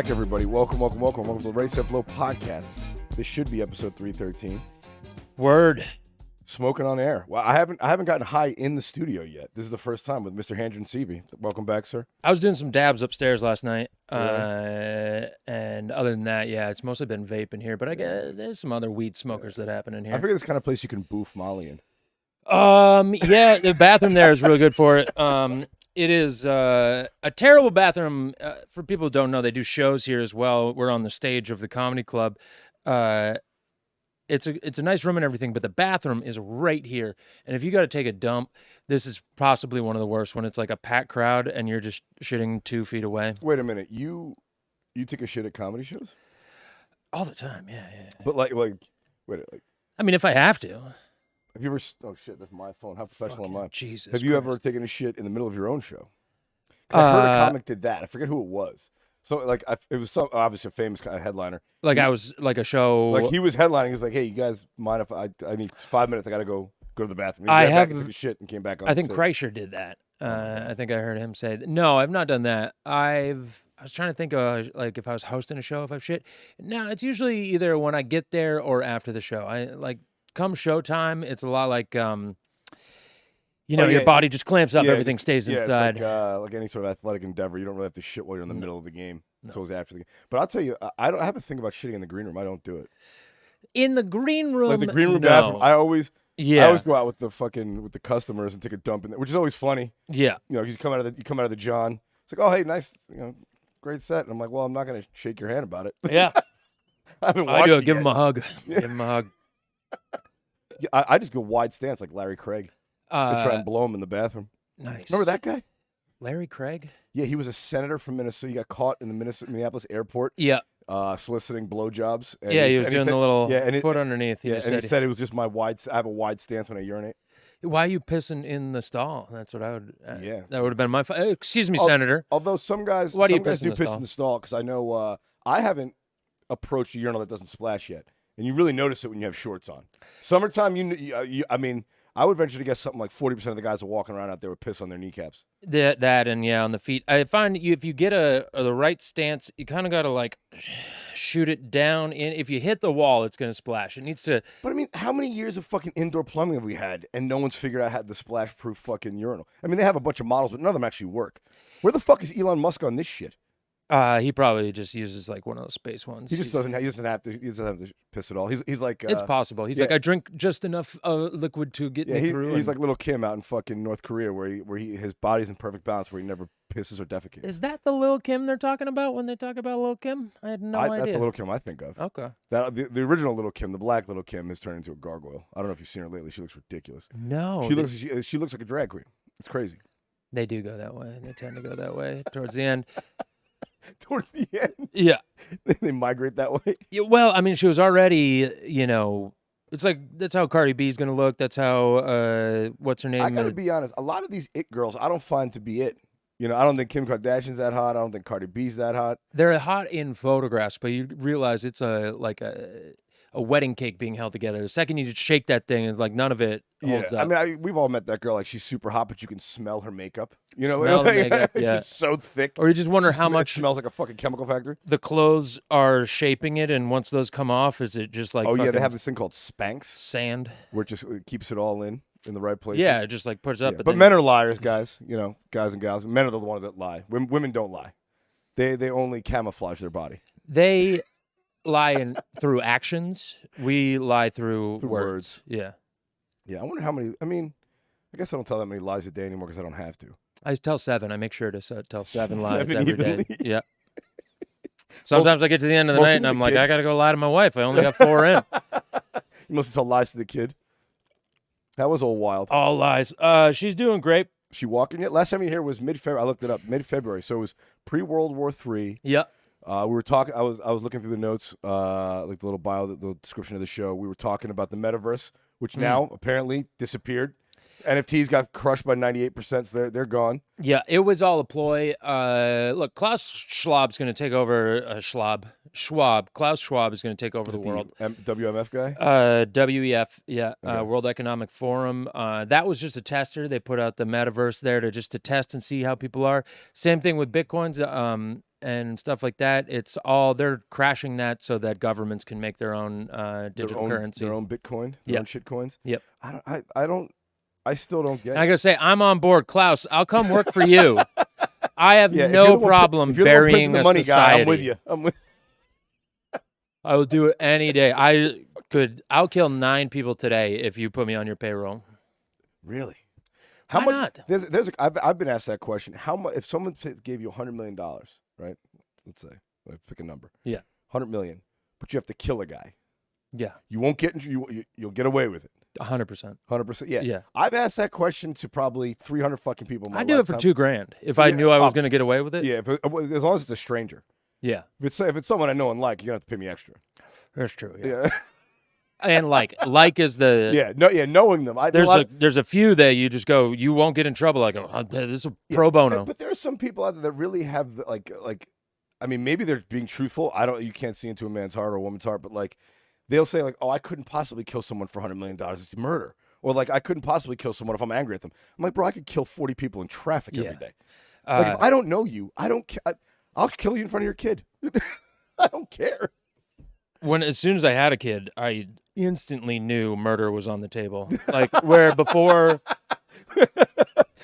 back, everybody. Welcome to the Race Up Low podcast. This should be episode 313. Word. Smoking on air. Well, I haven't gotten high in the studio yet. This is the first time with Mr. Handren Seavey. Welcome back, sir. I was doing some dabs upstairs last night, Really? and other than that, yeah, it's mostly been vape in here. But I guess there's some other weed smokers that happen in here. I figure this kind of place you can boof Molly in. Yeah, the bathroom there is really good for it. It is a terrible bathroom. For people who don't know, they do shows here as well. We're on the stage of the comedy club. It's a nice room and everything, but the bathroom is right here. And if you got to take a dump, this is possibly one of the worst when it's like a packed crowd and you're just shitting 2 feet away. Wait a minute. You take a shit at comedy shows? All the time, yeah. But like, I mean, if I have to. have you ever? Oh shit, that's my phone. How professional am I? Jesus. Have you Christ. ever taken a shit in the middle of your own show? 'Cause I heard a comic did that. I forget who it was. So like, it was obviously a famous headliner. Like I was like a show. Like he was headlining. He was like, "Hey, you guys mind if I need 5 minutes? I got to go to the bathroom." He got back and took a shit and came back on. I think stage. Kreischer did that. I think I heard him say, "No, I've not done that. I was trying to think of like if I was hosting a show, if I've shit. No, it's usually either when I get there or after the show. I like come showtime. It's a lot like your body just clamps up, everything stays inside. It's like any sort of athletic endeavor. You don't really have to shit while you're in the middle of the game. It's always after the game. But I'll tell you, I have a thing about shitting in the green room. I don't do it. In the green room, Like the green room no. bathroom. I always go out with the customers and take a dump in there, which is always funny. Yeah. You know, you come out of the John. It's like, oh hey, nice, great set. And I'm like, well, I'm not gonna shake your hand about it. Yeah. I haven't I watched do. it Give yet. him a hug. Give him a hug. Yeah, I just go wide stance like Larry Craig. I try and blow him in the bathroom. Nice. Remember that guy? Larry Craig? Yeah, he was a senator from Minnesota. He got caught in the Minneapolis airport. Yeah. Soliciting blowjobs. Yeah, he was doing the little foot underneath. He said it was just I have a wide stance when I urinate. Why are you pissing in the stall? That's what I would. Yeah, that would have been my. Excuse me, Senator. Although some guys, Why do you do piss piss in the stall because I know I haven't approached a urinal that doesn't splash yet, and you really notice it when you have shorts on. Summertime, I mean, I would venture to guess something like 40% of the guys are walking around out there with piss on their kneecaps. That and on the feet. I find if you get the right stance, you kind of got to like shoot it down in. If you hit the wall, it's going to splash. It needs to. But I mean, how many years of fucking indoor plumbing have we had, and no one's figured out how the splash-proof fucking urinal? I mean, they have a bunch of models, but none of them actually work. Where the fuck is Elon Musk on this shit? He probably just uses like one of those space ones. He doesn't have to piss at all. He's like it's possible. He's like I drink just enough liquid to get me through. He's like little Kim out in fucking North Korea, where his body's in perfect balance, where he never pisses or defecates. Is that the Lil Kim they're talking about when they talk about Lil Kim? I had no idea. That's the Little Kim I think of. Okay. The original Little Kim, the black Little Kim, has turned into a gargoyle. I don't know if you've seen her lately. She looks ridiculous. No. She looks like a drag queen. It's crazy. They do go that way. They tend to go that way towards the end. Towards the end? Yeah. They migrate that way? Yeah, well, I mean, she was already, it's like, that's how Cardi B's going to look. That's how, what's her name? I got to be honest. A lot of these it girls, I don't find to be it. I don't think Kim Kardashian's that hot. I don't think Cardi B's that hot. They're hot in photographs, but you realize it's a wedding cake being held together. The second you just shake that thing, it's like none of it holds up. I mean, we've all met that girl. Like, she's super hot, but you can smell her makeup. Smell the makeup, yeah. It's just so thick. Or you just wonder how much it smells like a fucking chemical factory. The clothes are shaping it, and once those come off, is it just like they have this thing called Spanx. Sand. Where it keeps it all in the right places. Yeah, it just like puts it up. Yeah. But men are liars, guys. Guys and gals. Men are the ones that lie. Women don't lie. They only camouflage their body. They lie through actions. We lie through words. Yeah. Yeah, I wonder how many. I mean, I guess I don't tell that many lies a day anymore because I don't have to. I tell 7. I make sure to tell 7 lies every evenly. day. Yeah. Sometimes I get to the end of the night and I'm like, I got to go lie to my wife. I only got 4 in. You must tell lies to the kid. That was all wild. All lies. She's doing great. She walking yet? Last time you here was mid-February. I looked it up. Mid-February. So it was pre-World War III. Yeah. We were talking. I was looking through the notes, like the little bio, the description of the show. We were talking about the metaverse, which now apparently disappeared. NFTs got crushed by 98%, so they're gone. Yeah, it was all a ploy. Look, Klaus Schwab's going to take over. Klaus Schwab is going to take over the world. WMF guy? WEF, yeah. Okay. World Economic Forum. That was just a tester. They put out the metaverse there to test and see how people are. Same thing with Bitcoins. and stuff like that. It's all they're crashing that so that governments can make their own digital currency, their own Bitcoin, their own shit coins. Yep. I still don't get And it. I gotta say, I'm on board, Klaus. I'll come work for you. I have Yeah, no problem if you're the one printing burying the a money society. guy, I'm with you. I will do it any day. I'll kill 9 people today if you put me on your payroll. Really? Why not? I've been asked that question. How much if someone gave you $100 million, right? Let's say, pick a number. Yeah. 100 million, but you have to kill a guy. Yeah. You won't get you'll get away with it. 100%. 100%. Yeah. Yeah. I've asked that question to probably 300 fucking people in my I'd do it for lifetime. $2,000 if I knew I was going to get away with it. Yeah, as long as it's a stranger. Yeah. If it's someone I know and like, you're gonna have to pay me extra. That's true. Yeah. And like is the knowing them. there's a few that you just go, you won't get in trouble. I go, this is pro bono. But there are some people out there that really have like I mean, maybe they're being truthful. You can't see into a man's heart or a woman's heart, but like they'll say like, oh, I couldn't possibly kill someone for $100 million. It's murder. Or like I couldn't possibly kill someone if I'm angry at them. I'm like, bro, I could kill 40 people in traffic every day. Like if I don't know you, I don't care. I'll kill you in front of your kid. I don't care. As soon as I had a kid, I instantly knew murder was on the table. Like where before,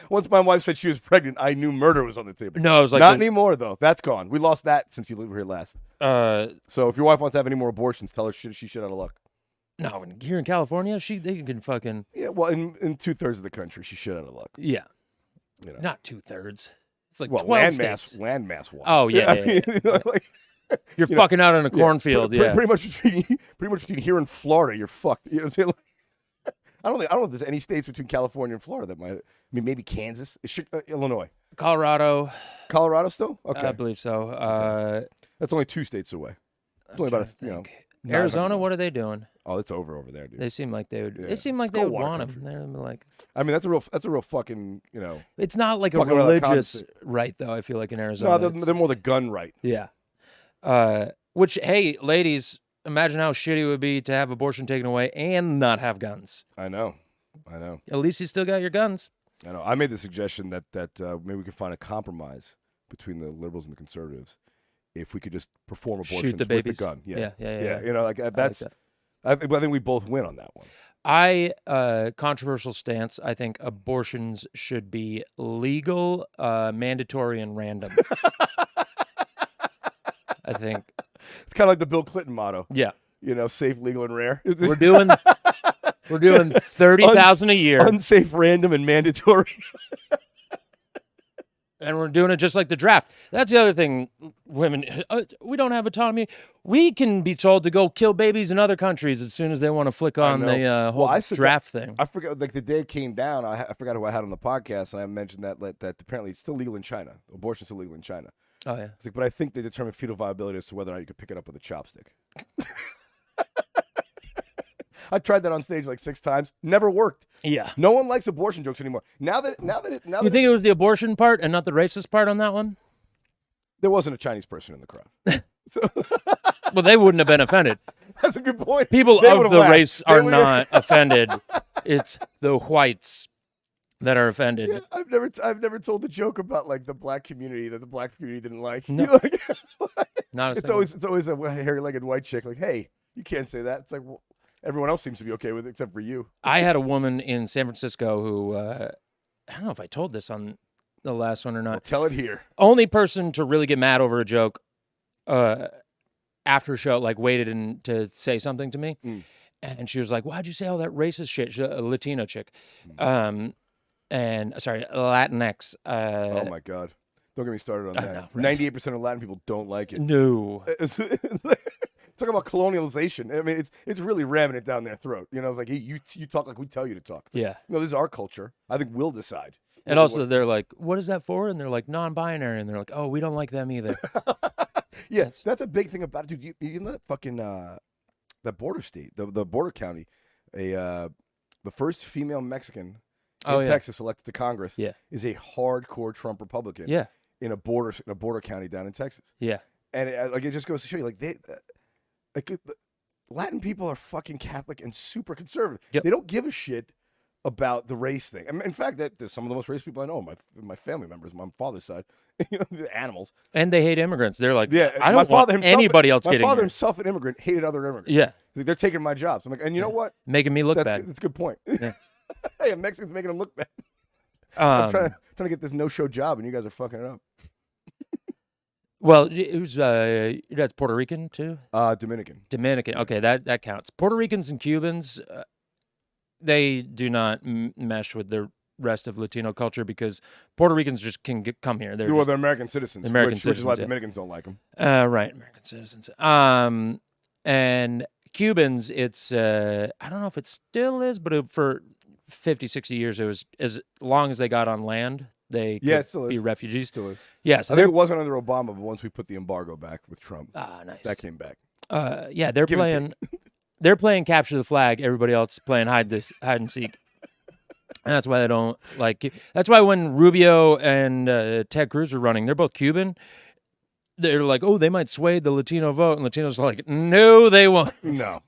once my wife said she was pregnant, I knew murder was on the table. No, it was like not anymore though. That's gone. We lost that since you were here last. So if your wife wants to have any more abortions, tell her she shit out of luck. No, here in California, they can fucking well in 2/3 of the country, she shit out of luck. Yeah, not 2/3. It's like 12 states. Landmass. Oh yeah, like, you're fucking out in a cornfield. Pretty much between here and Florida, you're fucked. You know what I'm saying? I don't know if there's any states between California and Florida that might. I mean, maybe Kansas, Illinois, Colorado still. Okay, I believe so. That's only 2 states away. It's only about Arizona. What are they doing? Oh, it's over there, dude. They seem like they would. Yeah. They seem like they would want them. They're like. I mean, that's a real fucking. It's not like a religious right though. I feel like in Arizona. No, they're more the gun right. Yeah. Which, hey, ladies, imagine how shitty it would be to have abortion taken away and not have guns. I know. At least you still got your guns. I know. I made the suggestion that maybe we could find a compromise between the liberals and the conservatives if we could just perform abortions with the gun. Yeah. Like that's. I think we both win on that one. Controversial stance. I think abortions should be legal, mandatory, and random. I think it's kind of like the Bill Clinton motto. Yeah, safe, legal, and rare. We're doing 30,000 a year. Unsafe, random, and mandatory. And we're doing it just like the draft. That's the other thing, women. We don't have autonomy. We can be told to go kill babies in other countries as soon as they want to flick on the whole draft thing. I forgot, like the day it came down, I forgot who I had on the podcast, and I mentioned that apparently it's still legal in China. Abortion's still legal in China. Oh, yeah. It's like, but I think they determine fetal viability as to whether or not you could pick it up with a chopstick. I tried that on stage like 6 times. Never worked. Yeah. No one likes abortion jokes anymore. Now that you think it was the abortion part and not the racist part on that one? There wasn't a Chinese person in the crowd. Well, they wouldn't have been offended. That's a good point. People of the race are not offended. It's the whites that are offended. Yeah, I've never told the joke about like the black community that the black community didn't like. No. Not it's always a hairy-legged white chick like, hey, you can't say that. It's like, well, everyone else seems to be okay with it except for you. I had a woman in San Francisco who I don't know if I told this on the last one or not. Well, tell it here. Only person to really get mad over a joke after show, like waited to say something to me. And she was like, why'd you say all that racist shit? She's a Latino chick. And sorry, Latinx. Oh my God. Don't get me started on that. Right. 98% of Latin people don't like it. No. Talk about colonialization. I mean, it's really ramming it down their throat. It's like, hey, you talk like we tell you to talk. Yeah. This is our culture. I think we'll decide. And also, they're like, what is that for? And they're like, non-binary. And they're like, oh, we don't like them either. Yes, that's a big thing about it. Dude, you know that fucking, that border state, the border county, the first female Mexican in Texas elected to Congress is a hardcore Trump Republican in a border county down in Texas. Yeah. And it just goes to show you, Latin people are fucking Catholic and super conservative. Yep. They don't give a shit about the race thing. In fact, there's some of the most racist people I know. My family members, my father's side, the animals, and they hate immigrants. They're like, yeah. I don't want anybody else getting My father here. himself, an immigrant, hated other immigrants. Yeah, He's like, they're taking my jobs. I'm like, and you know what? Making me look bad. That's a good point. Yeah. Hey, a Mexican's making them look bad. I'm trying to get this no-show job, and you guys are fucking it up. Well, it was that's Puerto Rican too. Dominican. Dominican. Okay, that counts. Puerto Ricans and Cubans, they do not mesh with the rest of Latino culture because Puerto Ricans just can come here. They're American citizens. American which is why citizens, yeah. Dominicans don't like them. Right, American citizens. And Cubans, it's I don't know if it still is, but for 50, 60 years, it was as long as they got on land, they could it still be is. refugees. Still is. Yes, I think it wasn't under Obama, but once we put the embargo back with Trump, nice. that came back. Yeah, they're playing. They're playing capture the flag. Everybody else playing hide and seek. And that's why they don't like. That's why when Rubio and Ted Cruz were running, they're both Cuban. They're like, oh, they might sway the Latino vote, and Latinos are like, no, they won't. No,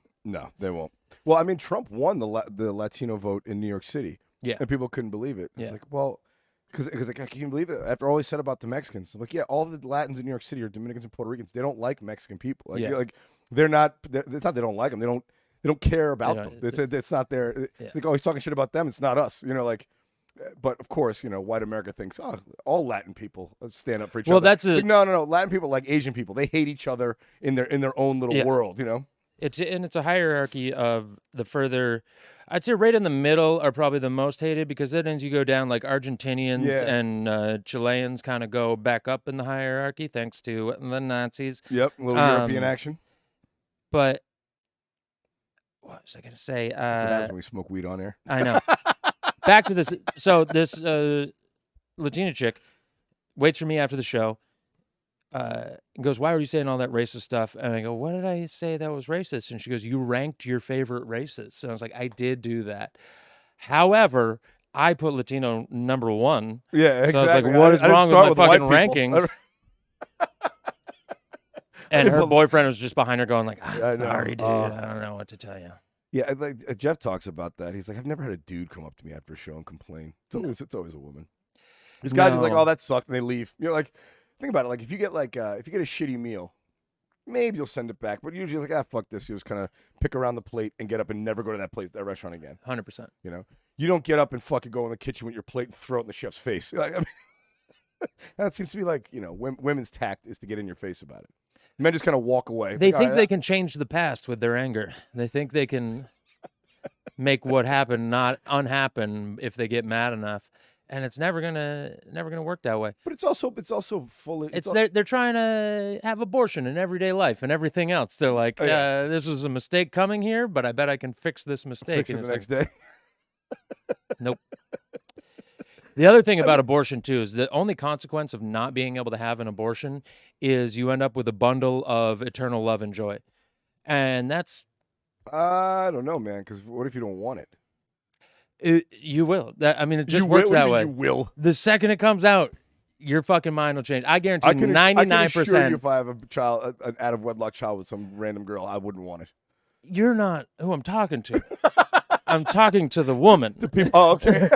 they won't. Well, I mean, Trump won the Latino vote in New York City. Yeah, and people couldn't believe it. It's yeah. like, well, because like, I can't believe it. After all he said about the Mexicans, I'm like, yeah, all the Latins in New York City are Dominicans and Puerto Ricans. They don't like Mexican people. Like, like they're not. It's not they don't like them. They don't care about them. It's not their. It's like, oh, he's talking shit about them. It's not us. Like. But of course, white America thinks, oh, all Latin people stand up for each other. Well, that's like, no. Latin people, like Asian people, they hate each other in their own little world. It's a hierarchy of the further. I'd say right in the middle are probably the most hated because then as you go down, like Argentinians and Chileans kind of go back up in the hierarchy thanks to the Nazis. Yep, a little European action. But what was I going to say? That's what happens when we smoke weed on air. I know. Back to this. So this Latina chick waits for me after the show. And goes, why were you saying all that racist stuff? And I go, what did I say that was racist? And she goes, you ranked your favorite races. And I was like, I did do that. However, I put Latino number one. Yeah, exactly. So I was like, what is wrong with my fucking rankings? And her boyfriend was just behind her going like, sorry, dude. I don't know what to tell you. Yeah, like Jeff talks about that. He's like, I've never had a dude come up to me after a show and complain. It's always a woman. These guys are like, oh, that sucked, and they leave. Like, think about it. Like, if you get a shitty meal, maybe you'll send it back. But usually, like, fuck this. You just kind of pick around the plate and get up and never go to that restaurant again. 100%. You don't get up and fucking go in the kitchen with your plate and throw it in the chef's face. Like, I mean, that seems to be like, women's tact is to get in your face about it. Men just kind of walk away. They think they can change the past with their anger. They think they can make what happened not unhappen if they get mad enough, and it's never gonna work that way. But it's also full of. They're trying to have abortion in everyday life and everything else. They're like, this was a mistake coming here, but I bet I can fix this mistake. Fix it the next day. Nope. The other thing about abortion, too, is the only consequence of not being able to have an abortion is you end up with a bundle of eternal love and joy. And that's... I don't know, man, because what if you don't want it? You will. It just works that way. You will. The second it comes out, your fucking mind will change. I guarantee 99%. I can assure you if I have a child, an out-of-wedlock child with some random girl, I wouldn't want it. You're not who I'm talking to. I'm talking to the woman. The people. Oh, okay.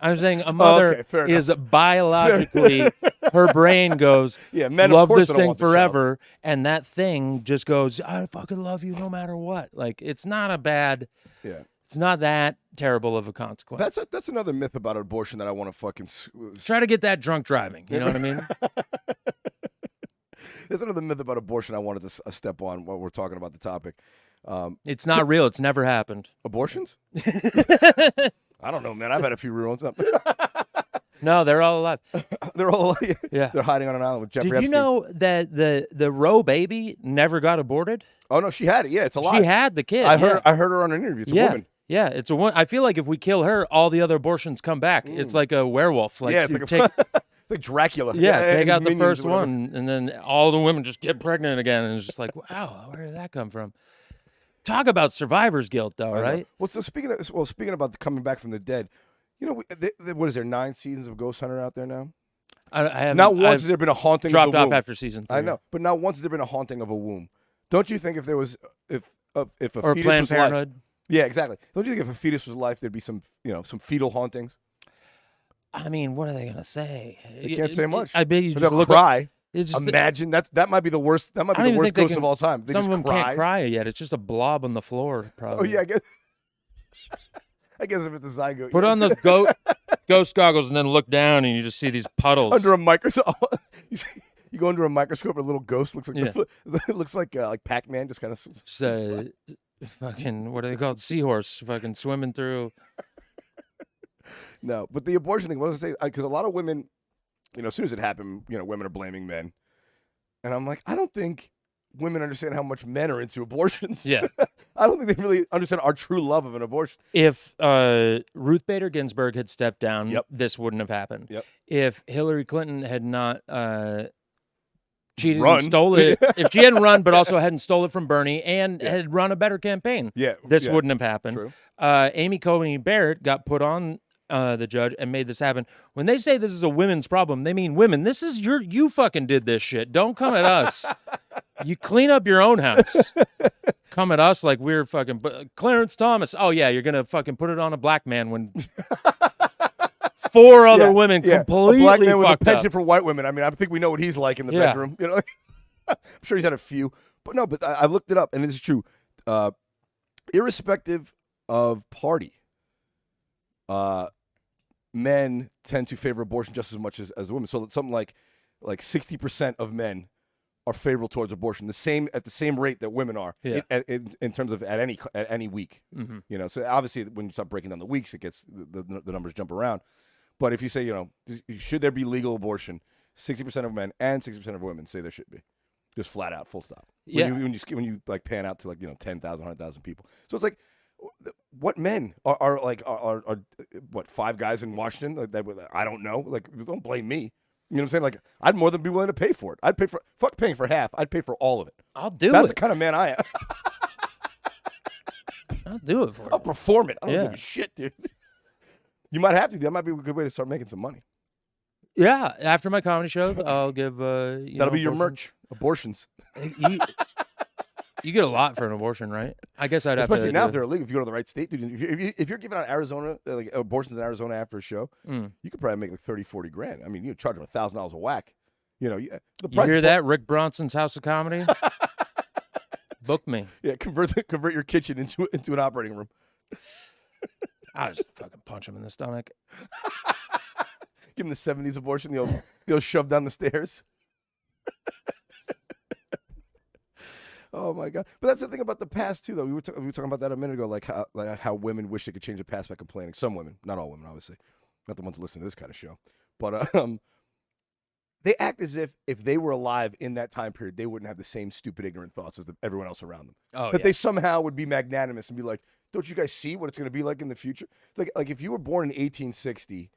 I'm saying a mother is biologically, her brain goes, love this thing forever, and that thing just goes, I fucking love you no matter what. Like, it's not it's not that terrible of a consequence. That's another myth about abortion that I want to fucking... Try to get that drunk driving, you know what I mean? There's another myth about abortion I wanted to step on while we're talking about the topic. It's not real. It's never happened. Abortions? I don't know, man. I've had a few real ones. No, they're all alive. They're all alive. Yeah. They're hiding on an island with Jeffrey Epstein. Did you know that the Roe baby never got aborted? Oh, no, she had it. Yeah, it's alive. She had the kid. I heard her on an interview. It's a woman. Yeah, it's a woman. I feel like if we kill her, all the other abortions come back. It's like a werewolf. Like, it's like it's like Dracula. Take out the first one, and then all the women just get pregnant again. And it's just like, wow, where did that come from? Talk about survivor's guilt, though, right? Well, so speaking about coming back from the dead, what is there, 9 seasons of Ghost Hunter out there now? I haven't. Not once has there been a haunting. Dropped of the off womb. After season 3. I know, but not once has there been a haunting of a womb. Don't you think if there was if a or fetus Planned was Parenthood? Yeah, exactly. Don't you think if a fetus was alive, there'd be some fetal hauntings? I mean, what are they gonna say? They can't say much. I bet you But just they'll look cry. up. It's just, Imagine that might be the worst. That might I be don't the even worst think they ghost can. of all time. They Some just of them cry. can't cry yet. It's just a blob on the floor, probably. Oh yeah, I guess if it's a zygote. Put on those ghost goggles and then look down, and you just see these puddles under a microscope. You go under a microscope, and a little ghost looks like it looks like Pac-Man, just kind of. Just fucking, what are they called? Seahorse, fucking swimming through. No, but the abortion thing, what was I say? Because a lot of women, as soon as it happened, women are blaming men, and I'm like, I don't think women understand how much men are into abortions. Yeah. I don't think they really understand our true love of an abortion. If Ruth Bader Ginsburg had stepped down, Yep. this wouldn't have happened. Yep. If Hillary Clinton had not cheated Run. and stole it, if she hadn't run but also hadn't stole it from Bernie and had run a better campaign, this wouldn't have happened. True. Amy Coney Barrett got put on the judge and made this happen. When they say this is a women's problem, they mean women. This is you fucking did this shit. Don't come at us. You clean up your own house. Come at us like we're fucking Clarence Thomas. Oh yeah, you're gonna fucking put it on a black man when 4 other women completely a black man with a fucked penchant up. for white women. I mean, I think we know what he's like in the bedroom. I'm sure he's had a few, but no. But I looked it up, and this is true. Irrespective of party, men tend to favor abortion just as much as women. So something like 60% of men are favorable towards abortion, at the same rate that women are in terms of at any week. Mm-hmm. So obviously when you start breaking down the weeks, it gets the numbers jump around. But if you say should there be legal abortion, 60% of men and 60% of women say there should be, just flat out, full stop. When you like pan out to 10,000, 100,000 people. So it's like, what men are what 5 guys in Washington that I don't know. Like, don't blame me. You know what I'm saying? Like, I'd more than be willing to pay for it. I'd pay for paying for half. I'd pay for all of it. I'll do That's it. the kind of man I am. I'll do it for you. I'll perform it. I don't give a shit, dude. You might have to. That might be a good way to start making some money. Yeah, after my comedy show, I'll give. That'll be your merch. Abortions. You get a lot for an abortion, right? I guess I'd have to. Especially now if they're illegal. If you go to the right state, dude. If you're giving out Arizona, abortions in Arizona after a show, you could probably make like 30, 40 grand. I mean, you charge them $1,000 a whack. The price. You hear that? Rick Bronson's House of Comedy. Book me. Yeah, convert your kitchen into an operating room. I'll just fucking punch him in the stomach. Give him the 70s abortion. They'll shove down the stairs. Oh my God! But that's the thing about the past too, though. We were talking about that a minute ago, like how women wish they could change the past by complaining. Some women, not all women, obviously, not the ones listening to this kind of show, but they act as if they were alive in that time period, they wouldn't have the same stupid, ignorant thoughts as everyone else around them. But they somehow would be magnanimous and be like, "Don't you guys see what it's going to be like in the future?" It's like if you were born in 1860.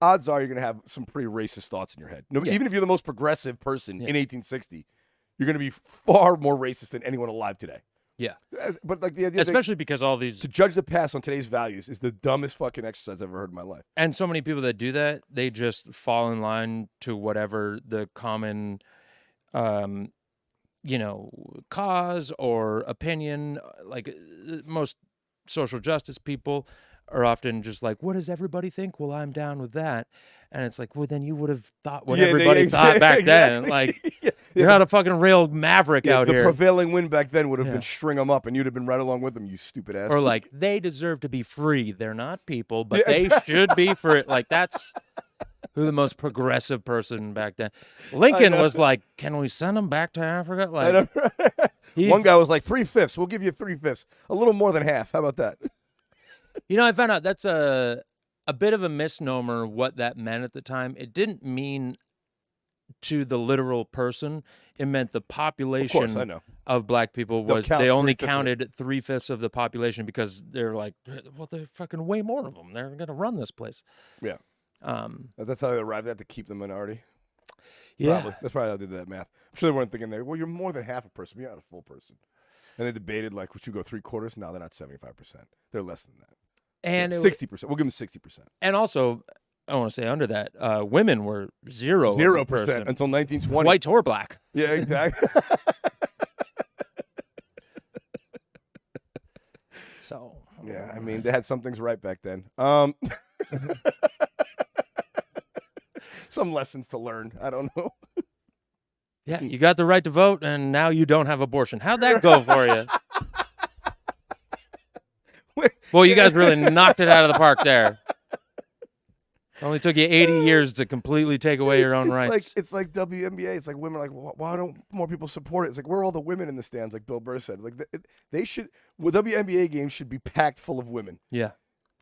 Odds are you're going to have some pretty racist thoughts in your head. Even if you're the most progressive person in 1860. You're going to be far more racist than anyone alive today. Yeah. But like the idea especially because all these to judge the past on today's values is the dumbest fucking exercise I've ever heard in my life. And so many people that do that, they just fall in line to whatever the common cause or opinion. Like most social justice people are often just like, what does everybody think? Well, I'm down with that. And it's like, well, then you would have thought what everybody thought back then. Like, you're not a fucking real maverick out here. The prevailing wind back then would have been string them up, and you'd have been right along with them, you stupid ass. Or like, they deserve to be free. They're not people, but they should be free. Like, that's who the most progressive person back then. Lincoln was like, can we send them back to Africa? Like, one guy was like, 3/5. We'll give you 3/5. A little more than half. How about that? I found out that's a bit of a misnomer what that meant at the time. It didn't mean to the literal person. It meant the population of, course, I know. Of black people was they only counted 3/5 of the population because they're like, well, they're fucking way more of them. They're going to run this place. Yeah. That's how they arrived at to keep the minority. Yeah. Probably. That's probably how they did that math. I'm sure they weren't thinking well, you're more than half a person. You're not a full person. And they debated, like, would you go 3/4? No, they're not 75%. They're less than that. And 60%. We'll give them 60%. And also, I want to say under that, women were 0% until 1920. White or black. Yeah, exactly. So Yeah, I mean, they had some things right back then. Some lessons to learn. I don't know. yeah, you got the right to vote, and now you don't have abortion. How'd that go for you? Well, you guys really knocked it out of the park there. It only took you 80 years to completely take away your own rights. It's like WNBA. It's like women are like, why don't more people support it? It's like, where are all the women in the stands? Like Bill Burr said. Like they should. Well, WNBA games should be packed full of women. Yeah.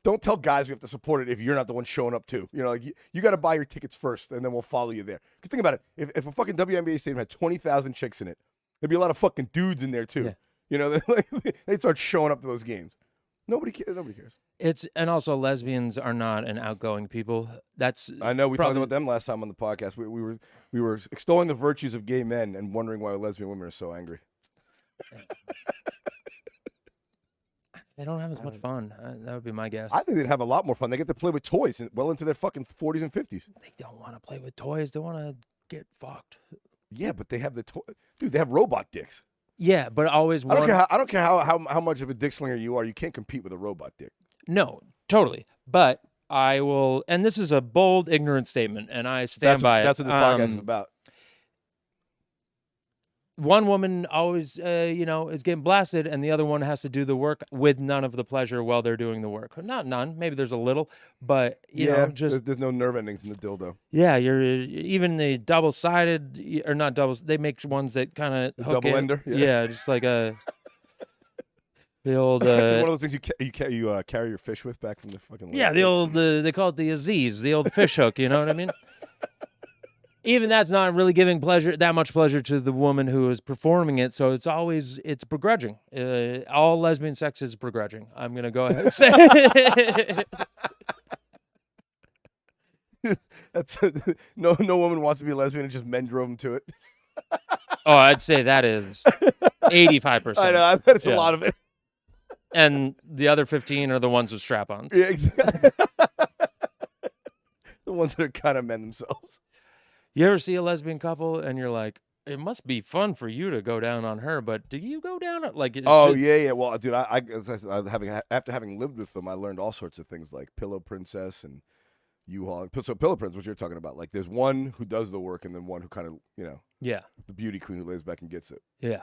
Don't tell guys we have to support it if you're not the one showing up too. You know, like you got to buy your tickets first, and then we'll follow you there. Because think about it. If a fucking WNBA stadium had 20,000 chicks in it, there'd be a lot of fucking dudes in there too. Yeah. You know, they'd start showing up to those games. Nobody cares. And also lesbians are not an outgoing people. I know we talked about them last time on the podcast. We were extolling the virtues of gay men and wondering why lesbian women are so angry. They don't have as much fun. That would be my guess. I think they'd have a lot more fun. They get to play with toys well into their fucking 40s and 50s. They don't want to play with toys. They want to get fucked. Yeah, but they have dude. They have robot dicks. Yeah, but always one. I don't care how much of a dick slinger you are. You can't compete with a robot dick. No, totally. But I will, and this is a bold, ignorant statement, and I stand by it. That's what this podcast is about. One woman always, is getting blasted, and the other one has to do the work with none of the pleasure while they're doing the work. Not none. Maybe there's a little, but there's no nerve endings in the dildo. Yeah, you're even the double-sided or not doubles. They make ones that kind of double ender. Yeah, just like the old one of those things you carry your fish with back from the fucking lake. Yeah, the old they call it the Aziz, the old fish hook. You know what I mean? Even that's not really giving that much pleasure to the woman who is performing it. So it's begrudging. All lesbian sex is begrudging. I'm gonna go ahead and say. No woman wants to be a lesbian. It's just men drove them to it. Oh, I'd say that is 85%. I know. I bet it's a lot of it. And the other 15 are the ones with strap-ons. Yeah, exactly. The ones that are kind of men themselves. You ever see a lesbian couple and you're like, it must be fun for you to go down on her, but do you go down like? Yeah. Well, dude, after having lived with them, I learned all sorts of things like Pillow Princess and U-Haul. So Pillow Princess, what you're talking about, like there's one who does the work and then one who kind of, the beauty queen who lays back and gets it. Yeah.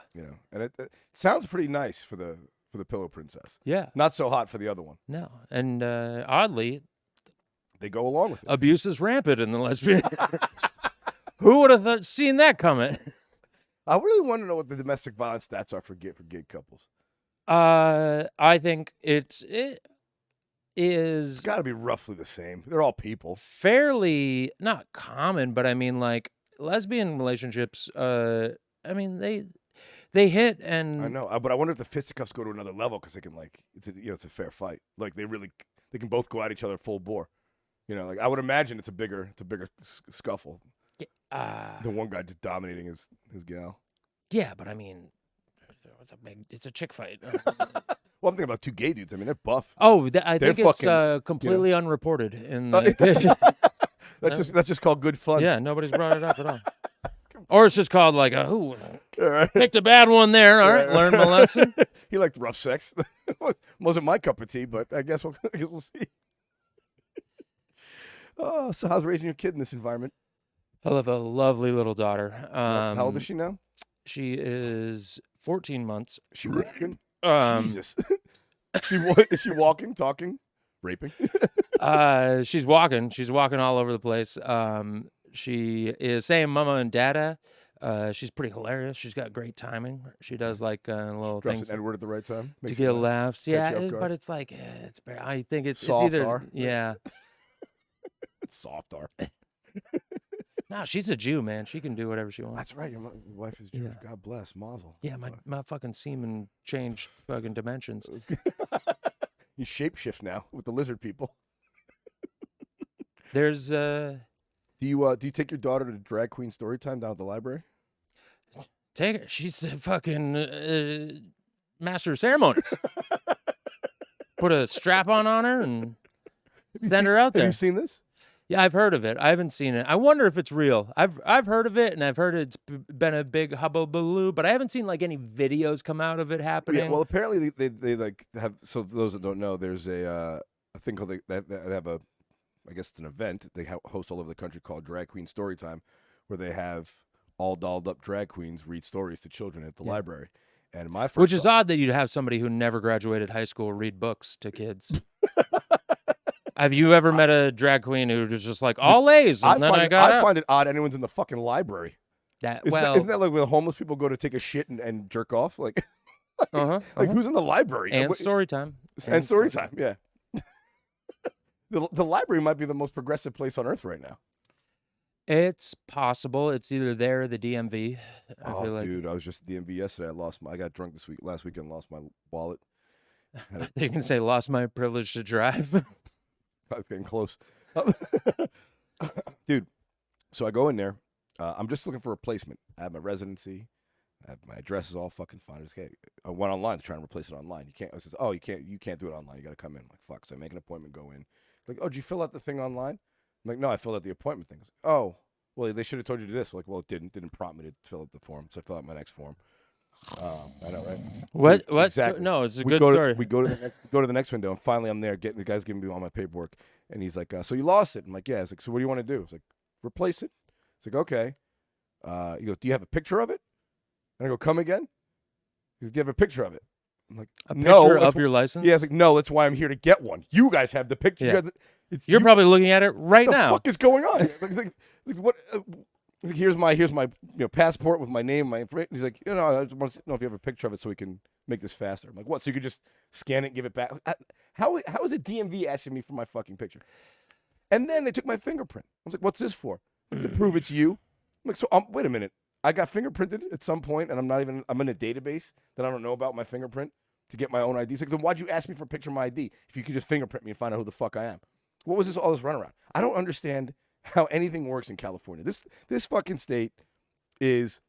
And it sounds pretty nice for the Pillow Princess. Yeah. Not so hot for the other one. No. And oddly, they go along with it. Abuse is rampant in the lesbian. Who would have seen that coming? I really want to know what the domestic violence stats are for gay couples. I think it is. It's got to be roughly the same. They're all people. Fairly not common, but I mean, like lesbian relationships. I mean, they hit and. I know, but I wonder if the fisticuffs go to another level because they can it's a fair fight. Like they can both go at each other full bore. Like I would imagine it's a bigger scuffle. The one guy just dominating his gal. Yeah, but I mean, it's a chick fight. Well, I'm thinking about two gay dudes. I mean, they're buff. Oh, I think it's completely unreported in the. That's just called good fun. Yeah, nobody's brought it up at all. Or it's just called like picked a bad one there. All right, learned my lesson. He liked rough sex. Wasn't my cup of tea, but I guess we'll see. Oh, so how's raising your kid in this environment? I have a lovely little daughter. How old is she now? She is 14 months. She raping? Jesus. Is she walking, talking, raping? She's walking. She's walking all over the place. She is saying mama and dada. She's pretty hilarious. She's got great timing. She does like little things. Edward at the right time to get laughs. Yeah, but it's like I think it's either R. Yeah. It's soft R. No, she's a Jew, man. She can do whatever she wants. That's right. Your wife is Jewish. Yeah. God bless. Mazel. Yeah, my fucking semen changed fucking dimensions. You shapeshift now with the lizard people. There's Do you take your daughter to drag queen story time down at the library? Take her. She's a fucking master of ceremonies. Put a strap on her and send her out there. Have you seen this? Yeah, I've heard of it. I haven't seen it. I wonder if it's real. I've heard of it, and I've heard it's been a big hubbubaloo, but I haven't seen like any videos come out of it happening. Yeah, well, apparently they like have. So for those that don't know, there's a thing called they have a, I guess it's an event they host all over the country called Drag Queen Storytime, where they have all dolled up drag queens read stories to children at the library. And my first Which is odd that you'd have somebody who never graduated high school read books to kids. Have you ever met a drag queen who was just like all A's and then I find it odd anyone's in the fucking library. Isn't that like when homeless people go to take a shit and jerk off? Like, who's in the library? And story time. And story time, yeah. The library might be the most progressive place on earth right now. It's possible. It's either there or the DMV. Dude, I was just at the DMV yesterday. I got drunk last weekend, lost my wallet. You can say lost my privilege to drive. I was getting close. Dude, so I go in there. I'm just looking for a replacement. I have my residency. My address is all fucking fine. I went online to try and replace it online. You can't. I said, you can't do it online. You got to come in. I'm like, fuck. So I make an appointment, go in. Like, oh, did you fill out the thing online? I'm like, no, I filled out the appointment thing. Like, oh, well, they should have told you to do this. Like, well, it didn't prompt me to fill out the form. So I fill out my next form. I know, right? What? Exactly. No, it's a good story. We go to the next window, and finally I'm there. The guy's giving me all my paperwork, and he's like, "So you lost it?" I'm like, "Yeah." He's like, "So what do you want to do?" It's like, "Replace it." It's like, "Okay." He goes, "Do you have a picture of it?" And I go, "Come again?" He goes, "Do you have a picture of it?" I'm like, "No." Picture of your license? Yeah. It's like, "No, that's why I'm here to get one. You guys have the picture." Yeah. You're probably looking at it right now. What the fuck is going on? like, what? Here's my passport with my name, my information. He's like, I just want to know if you have a picture of it so we can make this faster. I'm like, what? So you could just scan it and give it back? How is the DMV asking me for my fucking picture? And then they took my fingerprint. I was like, what's this for? To prove it's you? I'm like, so wait a minute. I got fingerprinted at some point, and I'm in a database that I don't know about my fingerprint to get my own ID. It's like, then why'd you ask me for a picture of my ID if you could just fingerprint me and find out who the fuck I am? What was all this runaround? I don't understand how anything works in California. This fucking state is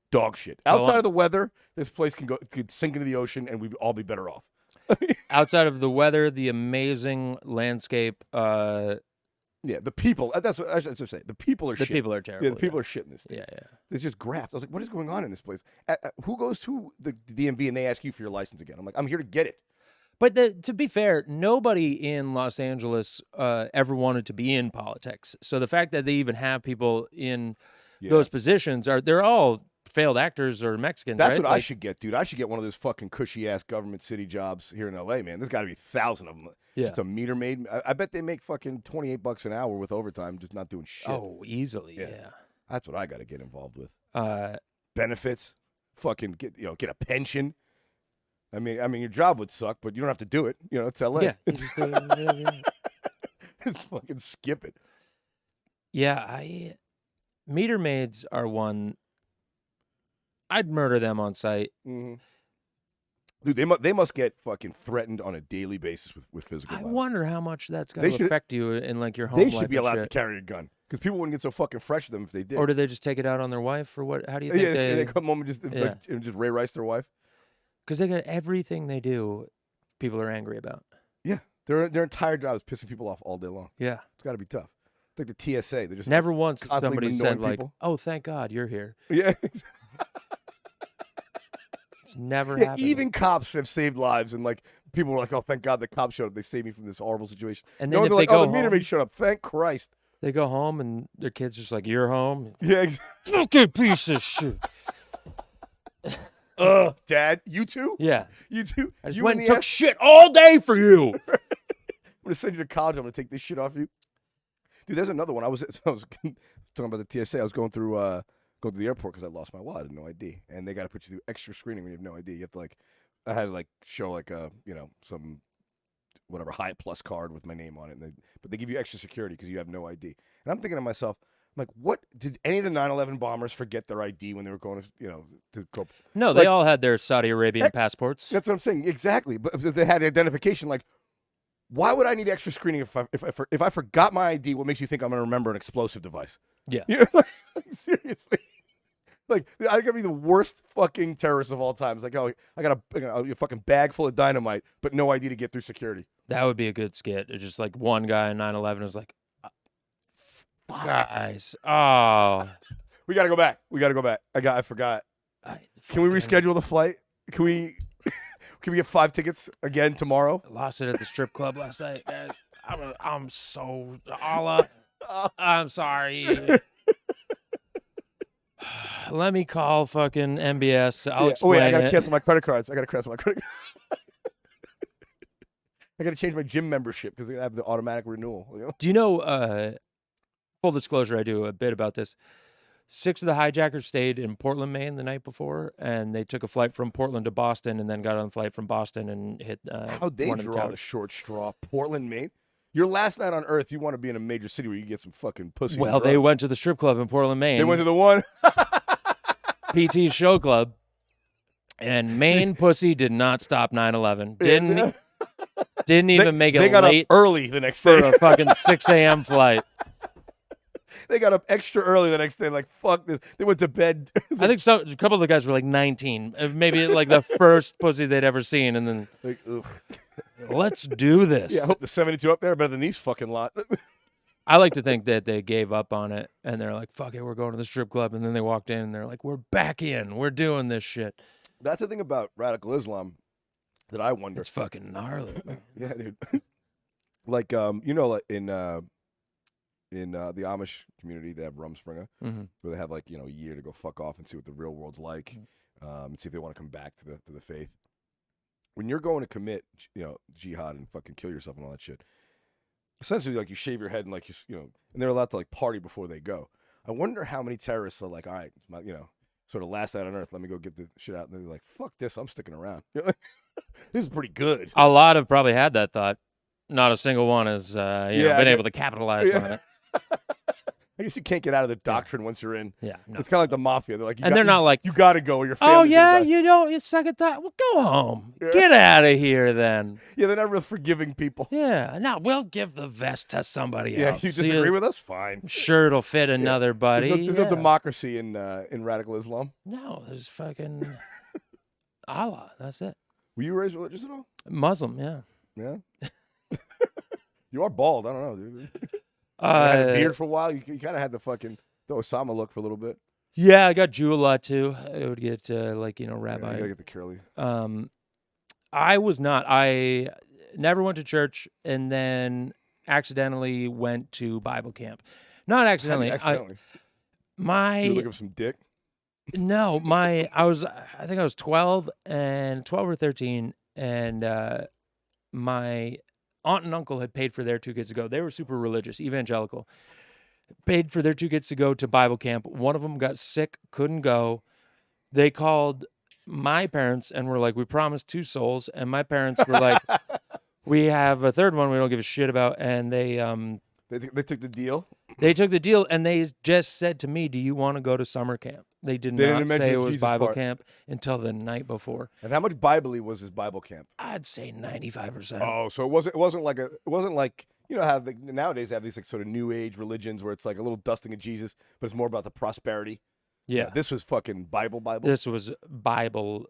dog shit. Outside of the weather, this place could sink into the ocean and we'd all be better off. Outside of the weather, the amazing landscape. Yeah, the people. That's what I should say. The people are shit. The people are terrible. Yeah, the people are shit in this state. Yeah. It's just graft. I was like, what is going on in this place? Who goes to the DMV and they ask you for your license again? I'm like, I'm here to get it. But to be fair, nobody in Los Angeles ever wanted to be in politics. So the fact that they even have people in those positions they're all failed actors or Mexicans. That's right? what I should get, dude. I should get one of those fucking cushy ass government city jobs here in LA, man. There's got to be 1,000 of them. Yeah. Just a meter maid. I bet they make fucking $28 an hour with overtime, just not doing shit. Oh, easily. Yeah. That's what I got to get involved with. Benefits. Fucking get a pension. I mean, your job would suck, but you don't have to do it. It's LA. Yeah. Just fucking skip it. Yeah, meter maids are one. I'd murder them on sight. Mm-hmm. Dude, they must get fucking threatened on a daily basis with physical violence. I wonder how much that's going to affect you in like your home They life should be allowed to shit. carry a gun because people wouldn't get so fucking fresh with them if they did. Or do they just take it out on their wife, or what? How do you think they come home and just Ray Rice their wife? Because they got everything they do, people are angry about. Yeah, their entire job is pissing people off all day long. Yeah, it's got to be tough. It's like the TSA. They're just never once somebody said like, people. "Oh, thank God you're here." Yeah, it's never happened. Even cops have saved lives, and like people were like, "Oh, thank God the cops showed up. They saved me from this horrible situation." And then if like, they go "Oh, the meter maid showed up. Thank Christ." They go home and their kid's just like, "You're home." Yeah, exactly. Fucking piece of shit. Dad, you too? Yeah. You too? I just went and took shit all day for you. I'm going to send you to college. I'm going to take this shit off you. Dude, there's another one. I was talking about the TSA. I was going through the airport because I lost my wallet. I had no ID. And they got to put you through extra screening when you have no ID. You have to I had to show some whatever Hyatt Plus card with my name on it. But they give you extra security because you have no ID. And I'm thinking to myself, I'm like, what? Did any of the 9/11 bombers forget their ID when they were going to go? No, they all had their Saudi Arabian passports. That's what I'm saying. Exactly. But if they had identification, why would I need extra screening if I forgot my ID? What makes you think I'm going to remember an explosive device? Yeah. Seriously. I gotta be the worst fucking terrorist of all time. It's like, oh, I got a fucking bag full of dynamite, but no ID to get through security. That would be a good skit. It's just like one guy in 9/11 is like, Guys. Oh. We gotta go back. I forgot. Can we reschedule the flight? Can we get 5 tickets again tomorrow? I lost it at the strip club last night, guys. I'm so Allah. I'm sorry. Let me call fucking MBS. I'll explain I gotta it. cancel my credit cards. I gotta change my gym membership because they have the automatic renewal. You know? Do you know, full disclosure, I do a bit about this. 6 of the hijackers stayed in Portland, Maine the night before, and they took a flight from Portland to Boston and then got on a flight from Boston and hit How'd they one of the draw towers. the short straw? Portland, Maine? Your last night on Earth, you want to be in a major city where you get some fucking pussy. Well, they went to the strip club in Portland, Maine. They went to the one? PT Show Club. And Maine pussy did not stop 9/11. Didn't even make it they got late up early the next for day. a fucking 6 a.m. flight. They got up extra early the next day. Like, fuck this. They went to bed. I think a couple of the guys were like 19. Maybe like the first pussy they'd ever seen. And then, like, let's do this. yeah, I hope the 72 up there are better than these fucking lot. I like to think that they gave up on it. And they're like, fuck it, we're going to the strip club. And then they walked in and they're like, we're back in. We're doing this shit. That's the thing about radical Islam that I wonder. It's fucking gnarly, man. Yeah, dude. Like, you know, like in the Amish community, they have Rumspringa, where they have like, you know, a year to go fuck off and see what the real world's like, and see if they want to come back to the faith. When you're going to commit, you know, jihad and fucking kill yourself and all that shit, essentially, like, you shave your head and like you know, and they're allowed to like party before they go. I wonder how many terrorists are like, all right, it's my, you know, sort of last night on Earth, let me go get the shit out, and they're like, fuck this, I'm sticking around. This is pretty good. A lot have probably had that thought. Not a single one has been able to capitalize on it. I guess you can't get out of the doctrine once you're in. Yeah, no. It's kind of like the mafia. They're like, they're not like, you got to go or your oh family's yeah, gonna die. you don't. You suck at that. Well, go home. Get out of here then. Yeah, they're not real forgiving people. Yeah, no, we'll give the vest to somebody Yeah, else. you disagree with us? Fine. I'm sure it'll fit another buddy. There's no democracy in radical Islam. No, there's fucking Allah. That's it. Were you raised religious at all? Muslim, yeah. Yeah. You are bald. I don't know, dude. You had a beard for a while. You kind of had the Osama look for a little bit. Yeah, I got Jew a lot too. I would get rabbi. Yeah, you gotta get the curly. I was not. I never went to church, and then accidentally went to Bible camp. Not accidentally. Accidentally. You were looking for some dick. No, I think I was 12 or 13, and my aunt and uncle had paid for their 2 kids to go. They were super religious, evangelical. Paid for their 2 kids to go to Bible camp. One of them got sick, couldn't go. They called my parents and were like, we promised 2 souls. And my parents were like, we have a 3rd one we don't give a shit about. And they took the deal. They took the deal, and they just said to me, do you want to go to summer camp? They didn't say it was Jesus Bible part. camp until the night before. And how much Bible-y was his Bible camp? I'd say 95%. Oh, so it wasn't like you know how nowadays they have these like sort of new age religions where it's like a little dusting of Jesus, but it's more about the prosperity. Yeah. This was fucking Bible. This was Bible.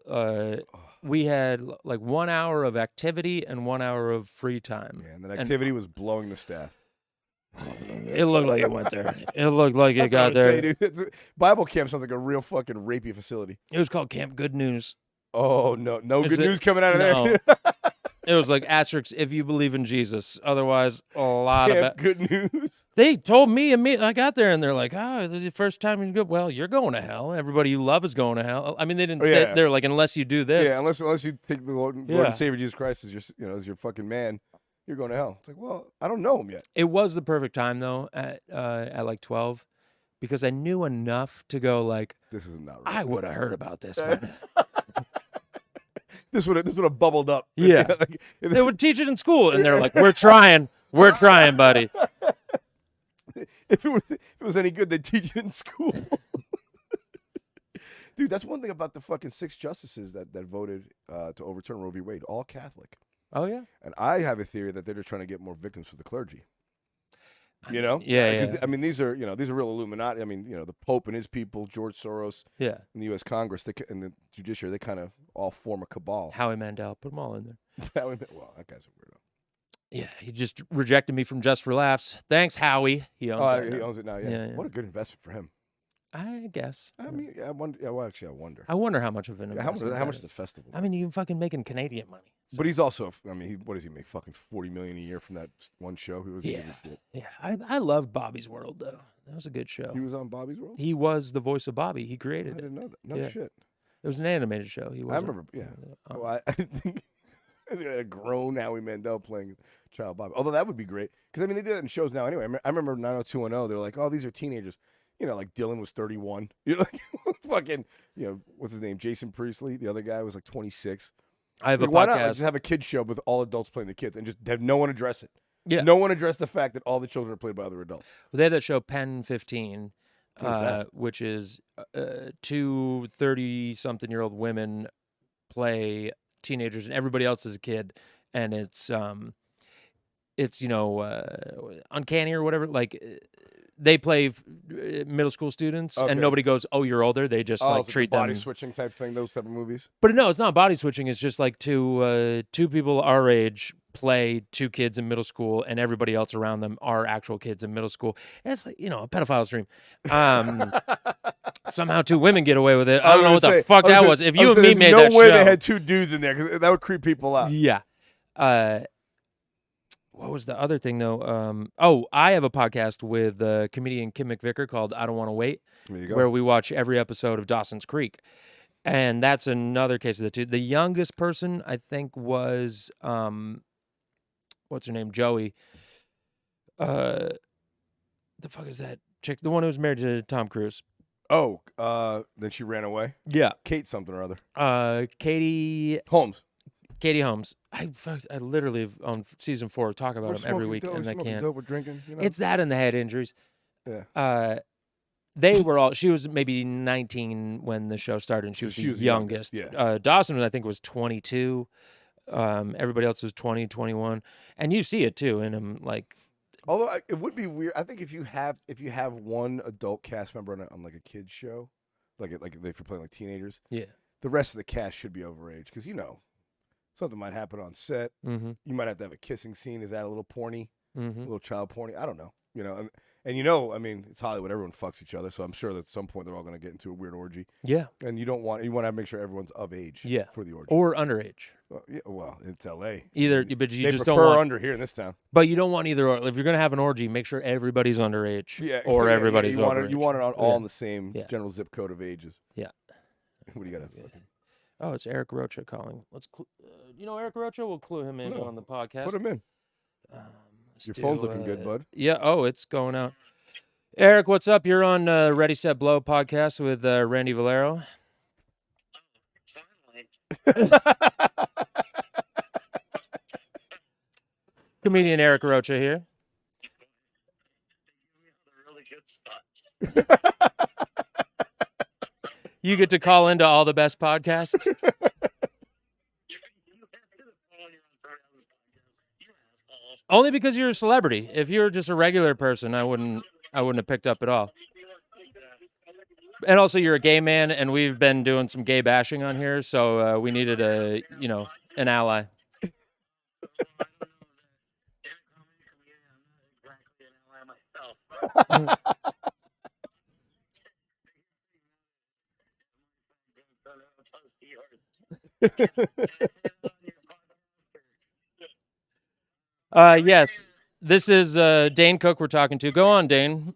We had like 1 hour of activity and 1 hour of free time. Yeah, and the activity was blowing the staff. It looked like it went there. It looked like it got there. Say, dude, Bible camp sounds like a real fucking rapey facility. It was called Camp Good News. Oh, no good news coming out of there. It was like asterisks if you believe in Jesus. Otherwise, a lot of good news. They told me I got there, and they're like, "Oh, this is your first time you go. Well, you're going to hell. Everybody you love is going to hell." I mean, they didn't say they're like, unless you do this. Yeah, unless you take the Lord and Savior Jesus Christ as your fucking man, you're going to hell. It's like, well, I don't know him yet. It was the perfect time though at like 12, because I knew enough to go like, this is not right. I would have heard about this. Man. This would have bubbled up. Yeah. They would teach it in school, and they're like, we're trying, buddy. If it was any good, they'd teach it in school. Dude, that's one thing about the fucking 6 justices that voted to overturn Roe v. Wade, all Catholic. Oh, yeah? And I have a theory that they're just trying to get more victims for the clergy. You know? Yeah. I mean, these are real Illuminati. I mean, the Pope and his people, George Soros, yeah, and the U.S. Congress, and the judiciary, they kind of all form a cabal. Howie Mandel, put them all in there. Well, that guy's a weirdo. Yeah, he just rejected me from Just for Laughs. Thanks, Howie. He owns it. He now. owns it now. Yeah. Yeah, yeah. What a good investment for him. I guess. I mean, yeah, I wonder. Yeah, well, actually, I wonder. I wonder how much of an Yeah, how investment. much is the festival? I mean, you're fucking making Canadian money. So. But he's also. I mean, what does he make? Fucking $40 million a year from that one show. Who was Yeah, I love Bobby's World though. That was a good show. He was on Bobby's World. He was the voice of Bobby. He created I it. didn't know that. No shit. It was an animated show. He was. I remember. Yeah. Well, I think a grown Howie Mandel playing Child Bobby. Although that would be great because I mean they did it in shows now anyway. I remember 90210. They're like, oh, these are teenagers. You know, like Dylan was 31. You know, like fucking, you know, what's his name? Jason Priestley. The other guy was like 26. I have like, a why podcast. not just have a kids show with all adults playing the kids and just have no one address it? Yeah. No one address the fact that all the children are played by other adults. Well, they had that show Pen 15, that? which is two 30-something-year-old women play teenagers and everybody else is a kid, and it's you know uncanny or whatever. Like they play middle school students, and nobody goes, "Oh, you're older." They just like treat body them switching type thing. Those type of movies. But no, it's not body switching. It's just like two people our age play two kids in middle school, and everybody else around them are actual kids in middle school. And it's like, you know, a pedophile's dream. Somehow two women get away with it. I don't know what the fuck that was. If you and me made that show, no way they had two dudes in there because that would creep people out. Yeah. What was the other thing though? I have a podcast with comedian Kim McVicker called "I Don't Want to Wait," where we watch every episode of Dawson's Creek, and that's another case of the two. The youngest person I think was what's her name? Joey. The fuck is that chick? The one who was married to Tom Cruise. Oh, then she ran away. Yeah, Kate something or other. Katie Holmes. Katie Holmes. I literally on season 4 talk about him every week, and I can't. Dope, we're drinking. You know? It's that and the head injuries. Yeah. They were all. She was maybe 19 when the show started, and she was the youngest. Yeah. Dawson, I think, was 22. Everybody else was 20, 21, and you see it too in him. Like, although it would be weird. I think if you have one adult cast member on like a kids show, like if you're playing like teenagers, yeah, the rest of the cast should be overage because you know. Something might happen on set. Mm-hmm. You might have to have a kissing scene. Is that a little porny? Mm-hmm. A little child porny? I don't know. You know, and you know, I mean, it's Hollywood. Everyone fucks each other, so I'm sure that at some point they're all going to get into a weird orgy. Yeah. And you want to make sure everyone's of age. Yeah. For the orgy or underage. Well, it's L.A. Either, but you they just prefer don't want under here in this town. But you don't want either. Or. If you're going to have an orgy, make sure everybody's underage. Yeah. Or everybody's overage. You want it all in the same general zip code of ages. Yeah. What do you got to fucking? Oh, it's Eric Rocha calling. Let's, you know, Eric Rocha. We'll clue him in on the podcast. Put him in. Your phone's looking good, bud. Yeah. Oh, it's going out. Eric, what's up? You're on Ready Set Blow podcast with Randy Valero. Comedian Eric Rocha here. You get to call into all the best podcasts. Only because you're a celebrity. If you're just a regular person, I wouldn't have picked up at all. And also, you're a gay man, and we've been doing some gay bashing on here, so we needed an ally. Yes, this is Dane Cook we're talking to. Go on, Dane.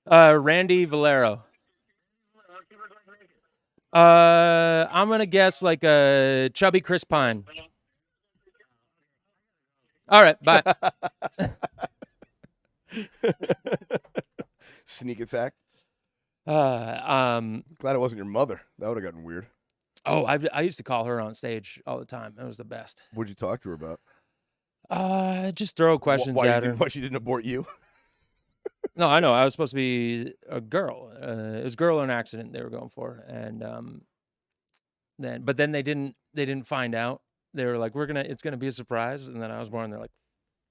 Randy Valero. I'm gonna guess like a chubby Chris Pine. All right, bye. Sneak attack. Glad it wasn't your mother. That would have gotten weird. Oh, I used to call her on stage all the time. It was the best. What'd you talk to her about? Just throw questions at her. Why she didn't abort you? No, I know. I was supposed to be a girl. It was girl in an accident they were going for, and then they didn't find out. They were like, it's gonna be a surprise, and then I was born. They're like,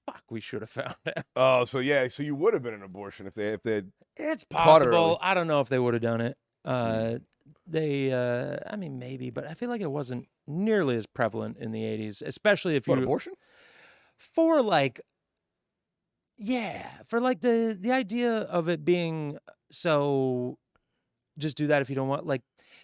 fuck, we should have found out. Oh, so yeah, so you would have been an abortion if they It's caught her early. possible. I don't know if they would have done it. I mean, maybe, but I feel like it wasn't nearly as prevalent in the 80s, especially if you abortion? For like, yeah, for like the idea of it being so, just do that if you don't want. Like,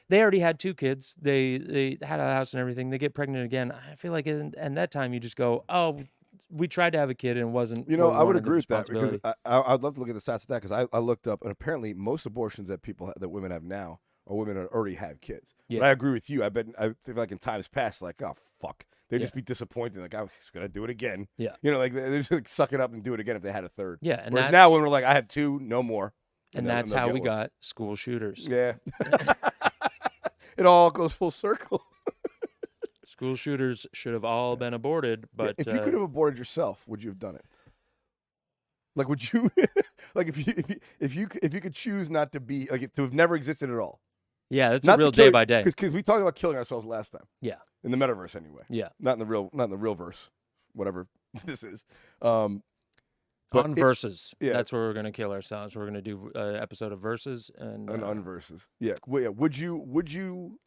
they already had 2 kids. They had a house and everything. They get pregnant again. I feel like, and that time you just go, oh, we tried to have a kid and it wasn't. You know, what we I would wanted, the agree with that because responsibility. I'd love to look at the stats of that because I looked up and apparently most abortions that women have now are women that already have kids. Yeah. But I agree with you. I feel like in times past, like, oh fuck, they'd just be disappointed. Like, I was gonna do it again. Yeah. You know, like they just like, suck it up and do it again if they had a third. Yeah, and whereas now women are like, I have 2, no more. And that's how we got school shooters. Yeah. It all goes full circle. School shooters should have all been aborted, but if you could have aborted yourself, would you have done it? Like, would you? Like, if you could choose not to be like to have never existed at all. yeah, that's Not a real to kill day by day. Because we talked about killing ourselves last time. Yeah, In the metaverse, anyway. yeah. Not in the real verse, whatever this is. On Versus. yeah. That's where we're gonna kill ourselves. We're gonna do an episode of Versus and on verses. Yeah. Well, yeah. Would you,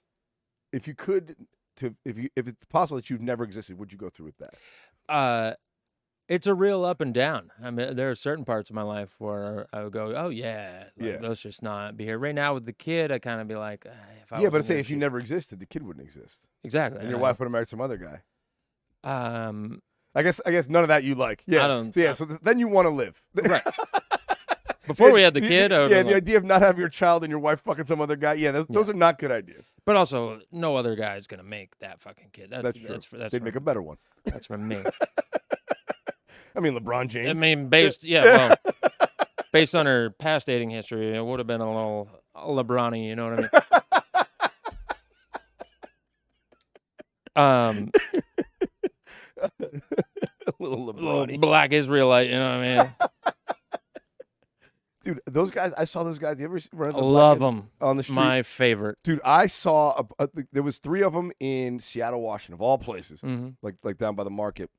if you could, if it's possible that you've never existed, would you go through with that? It's a real up and down. I mean, there are certain parts of my life where I would go, oh yeah, Yeah. let's just not be here. Right now with the kid, I kind of be like, if I Yeah, but wasn't say here, if you never existed, the kid wouldn't exist, exactly, and your wife would have married some other guy. Um, I guess none of that you like. Yeah. I don't- So, yeah. So then you want to live. right. Before we had the kid, I yeah, would've the idea of not having your child and your wife fucking some other guy. Yeah, those are not good ideas. but also no other guy's gonna make that fucking kid. That's true. That's They'd make a better one. That's from me. I mean, LeBron James. I mean, well, based on her past dating history, it would have been a little LeBron-y, you know what I mean? A little LeBron. Little black Israelite, you know what I mean? Dude, those guys, I saw those guys. You ever run into Love black them. on the street? My favorite. Dude, I saw there was 3 of them in Seattle, Washington, of all places. Mm-hmm. Like down by the market.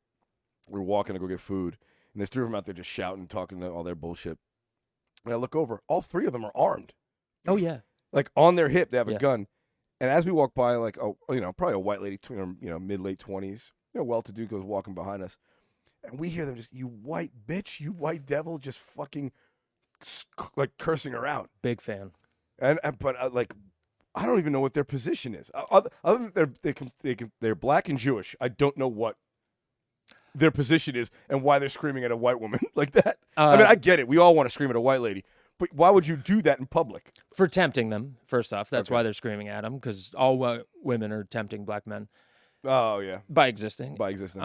We were walking to go get food, and there's 3 of them out there just shouting, talking to all their bullshit. And I look over, all 3 of them are armed. Oh yeah. Like on their hip, they have a Yeah. gun. And as we walk by, like, probably a white lady, mid-late 20s, well-to-do, goes walking behind us. And we hear them just, you white bitch, you white devil, just fucking, like, cursing her out. Big fan. But like, I don't even know what their position is. Other than they're black and Jewish, I don't know what their position is and why they're screaming at a white woman like that. I mean, I get it. We all want to scream at a white lady. But why would you do that in public? For tempting them, first off. That's Okay. why they're screaming at them, because all white women are tempting black men Oh, yeah. by existing. By existence.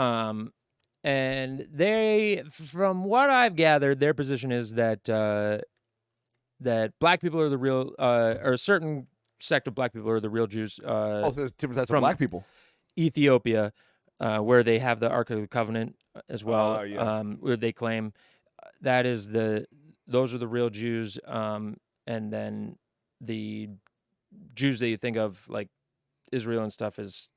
And they, from what I've gathered, their position is that that black people are the real, or a certain sect of black people are the real Jews. Also, there's different types of from black people. Ethiopia, where they have the Ark of the Covenant as well, yeah. where they claim those are the real Jews, and then the Jews that you think of, like Israel and stuff, is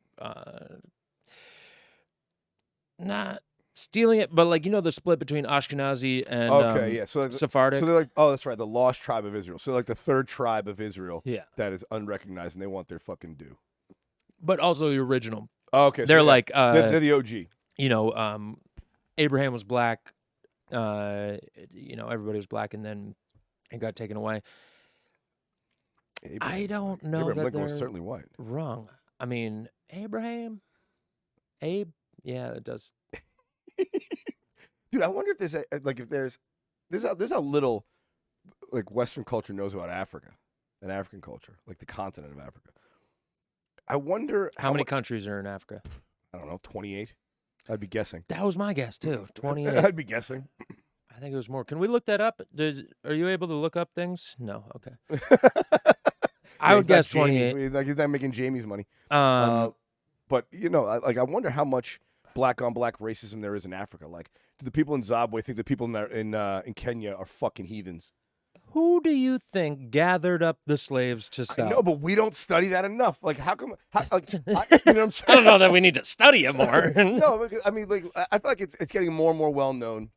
not stealing it, but like, the split between Ashkenazi and Okay, yeah. So, like, Sephardic. so they're like, oh, that's right, the lost tribe of Israel. So like the 3rd tribe of Israel Yeah, that is unrecognized, and they want their fucking due. but also the original. Oh, okay. So They're yeah, like, they're the OG. Abraham was black. Everybody was black, and then it got taken away. I don't know Abraham that Lincoln was they're certainly white. wrong. I mean, Abe, yeah, it does. Dude, I wonder if there's how little like Western culture knows about Africa and African culture, like the continent of Africa. I wonder How many countries are in Africa? I don't know, 28. I'd be guessing. That was my guess too. 28. I'd be guessing. I think it was more. Can we look that up? Are you able to look up things? No. Okay. I would guess 28. Like he's not making Jamie's money. Um, But I wonder how much black on black racism there is in Africa. Like, the people in Zimbabwe think the people in Kenya are fucking heathens. Who do you think gathered up the slaves to sell? No, but we don't study that enough. Like, how come? You know what I'm saying? I don't know that we need to study it more. No, because, I mean, like, I feel like it's getting more and more well known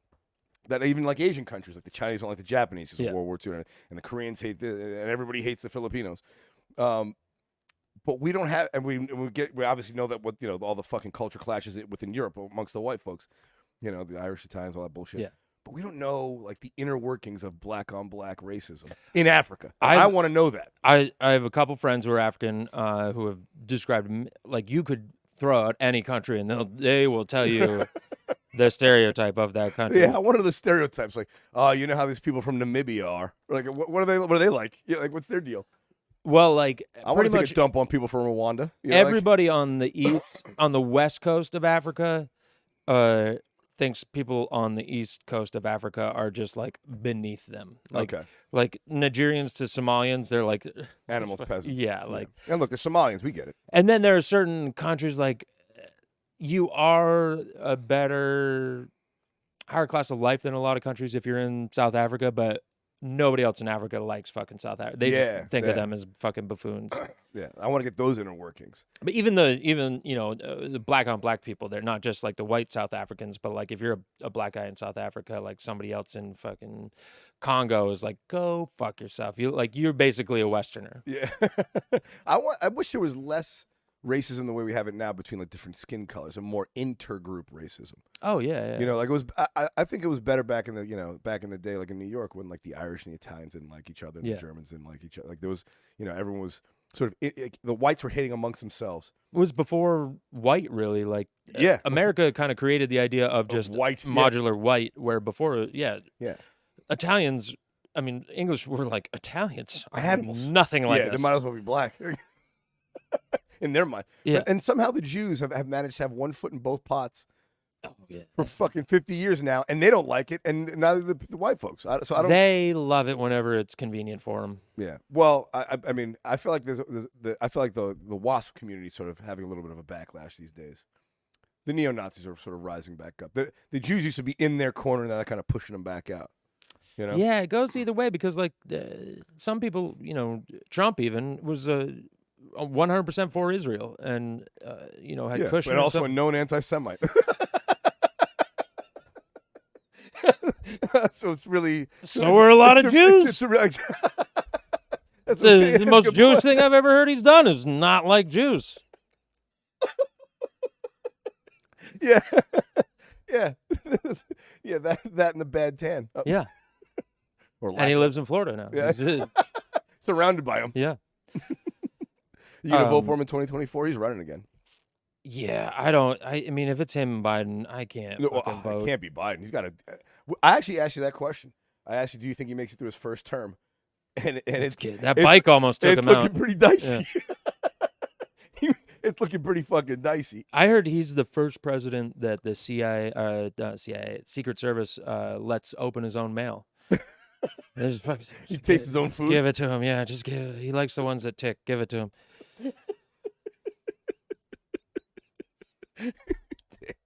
that even like Asian countries, like the Chinese don't like the Japanese because of World War II, and the Koreans hate and everybody hates the Filipinos. But we don't have, and we obviously know that all the fucking culture clashes within Europe amongst the white folks, the Irish, Italians, all that bullshit. Yeah. But we don't know like the inner workings of black on black racism in Africa. I want to know that. I have a couple friends who are African who have described like you could throw out any country and they will tell you the stereotype of that country. Yeah, one of the stereotypes, like, you know how these people from Namibia are. Like, what are they? What are they like? Yeah, like, what's their deal? Well, like, I want to take a dump on people from Rwanda. Everybody on the west coast of Africa, thinks people on the east coast of Africa are just like beneath them. Like, like Nigerians to Somalians, they're like animals, peasants. Yeah, like. Yeah. And look, the Somalians, we get it. And then there are certain countries like you are a higher class of life than a lot of countries if you're in South Africa, but nobody else in Africa likes fucking South Africa. They just think of them as fucking buffoons. Yeah, I want to get those inner workings. But even the black on black people, they're not just like the white South Africans, but like if you're a black guy in South Africa, like somebody else in fucking Congo is like, go fuck yourself. You're basically a Westerner. Yeah, I wish there was less racism the way we have it now between like different skin colors and more intergroup racism. Oh yeah. Like it was. I think it was better back in the day, like in New York, when like the Irish and the Italians didn't like each other, and the Germans didn't like each other. Like there was, everyone was sort of the whites were hating amongst themselves. It was before white, really. Like America kind of created the idea of just white, modular white, where before, Italians. I mean, English were like Italians are animals, nothing like us. They might as well be black. In their mind. Yeah. And somehow the Jews have managed to have one foot in both pots for fucking 50 years now, and they don't like it, and neither the white folks. I don't. They love it whenever it's convenient for them. Yeah. Well, I mean, I feel like I feel like the WASP community is sort of having a little bit of a backlash these days. The neo-Nazis are sort of rising back up. The Jews used to be in their corner, and now they're kind of pushing them back out. Yeah, it goes either way because like some people, Trump even was 100% for Israel, and had Kushner, but also a known anti-Semite. So it's really. So are a lot of Jews. That's the most Jewish thing I've ever heard he's done is not like Jews. Yeah, yeah, yeah. That and the bad tan. Yeah. And he lives in Florida now. Yeah. Surrounded by them. Yeah. You gonna vote for him in 2024? He's running again. Yeah, I mean, if it's him and Biden, I can't fucking vote. It can't be Biden. He's got to. I actually asked you that question. I asked you, do you think he makes it through his first term? And that bike almost took him out. It's looking pretty dicey. Yeah. It's looking pretty fucking dicey. I heard he's the first president that the CIA, Secret Service, lets open his own mail. He takes his own food. Give it to him. Yeah, he likes the ones that tick. Give it to him. Dick.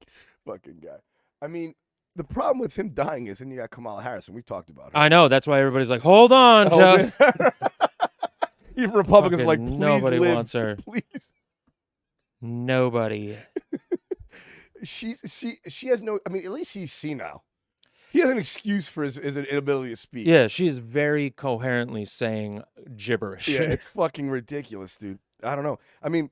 Fucking guy. I mean, the problem with him dying is, and you got Kamala Harris, and we talked about her. I know. That's why everybody's like, hold on, Joe. Even Republicans are like, please nobody live, wants her. Please. Nobody. She has no. I mean, at least he's senile. He has an excuse for his inability to speak. Yeah, she's very coherently saying gibberish. Yeah, it's fucking ridiculous, dude. I don't know. I mean,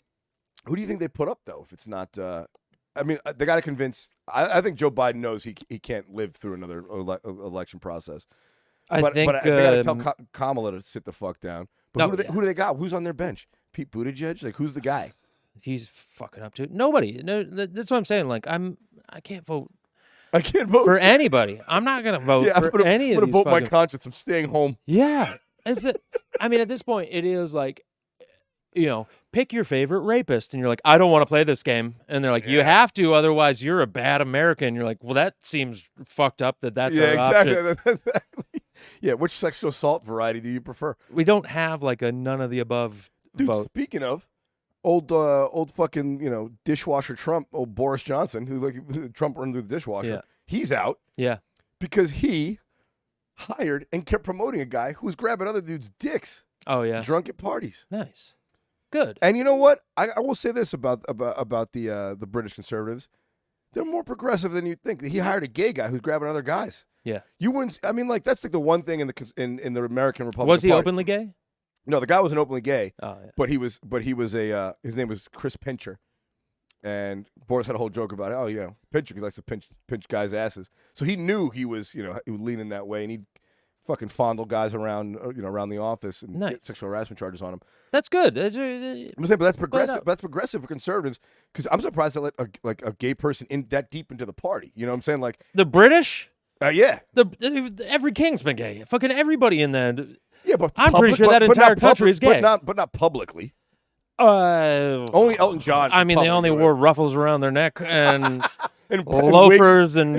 who do you think they put up, though, if it's not... I mean, they got to convince... I think Joe Biden knows he can't live through another election process. But they got to tell Kamala to sit the fuck down. But who do they got? Who's on their bench? Pete Buttigieg? Like, who's the guy? He's fucking up to it. Nobody. No, that's what I'm saying. Like, I can't vote. I can't vote for anybody. I'm not gonna vote for any of these. I'm gonna vote my conscience. I'm staying home. Yeah, I mean, at this point, it is like, pick your favorite rapist, and you're like, I don't want to play this game, and they're like, you have to, otherwise you're a bad American. You're like, well, that seems fucked up. That's our option. Exactly. Yeah, which sexual assault variety do you prefer? We don't have like a none of the above vote. Speaking of. Old fucking, dishwasher Trump, old Boris Johnson, who Trump run through the dishwasher. Yeah. He's out Yeah. because he hired and kept promoting a guy who was grabbing other dudes' dicks Oh yeah. drunk at parties. Nice. Good. And you know what? I will say this about the British conservatives. They're more progressive than you think. He hired a gay guy who's grabbing other guys. Yeah. You wouldn't. I mean, like that's like the one thing in the American Republican Was he Party. openly gay? No, the guy wasn't openly gay. Oh yeah. But he was a his name was Chris Pincher, and Boris had a whole joke about it. Oh, you know, Pincher, he likes to pinch guys' asses. So he knew he was leaning that way, and he'd fucking fondle guys around around the office and Nice. get sexual harassment charges on him. That's good. I'm saying, but that's progressive. That's progressive for conservatives because I'm surprised they let a gay person in that deep into the party. You know what I'm saying? Like the British. Yeah. Every king's been gay. Fucking everybody in there. Yeah, but I'm pretty sure that entire country is gay. But not publicly. Only Elton John. I mean, they only wore ruffles around their neck and and loafers and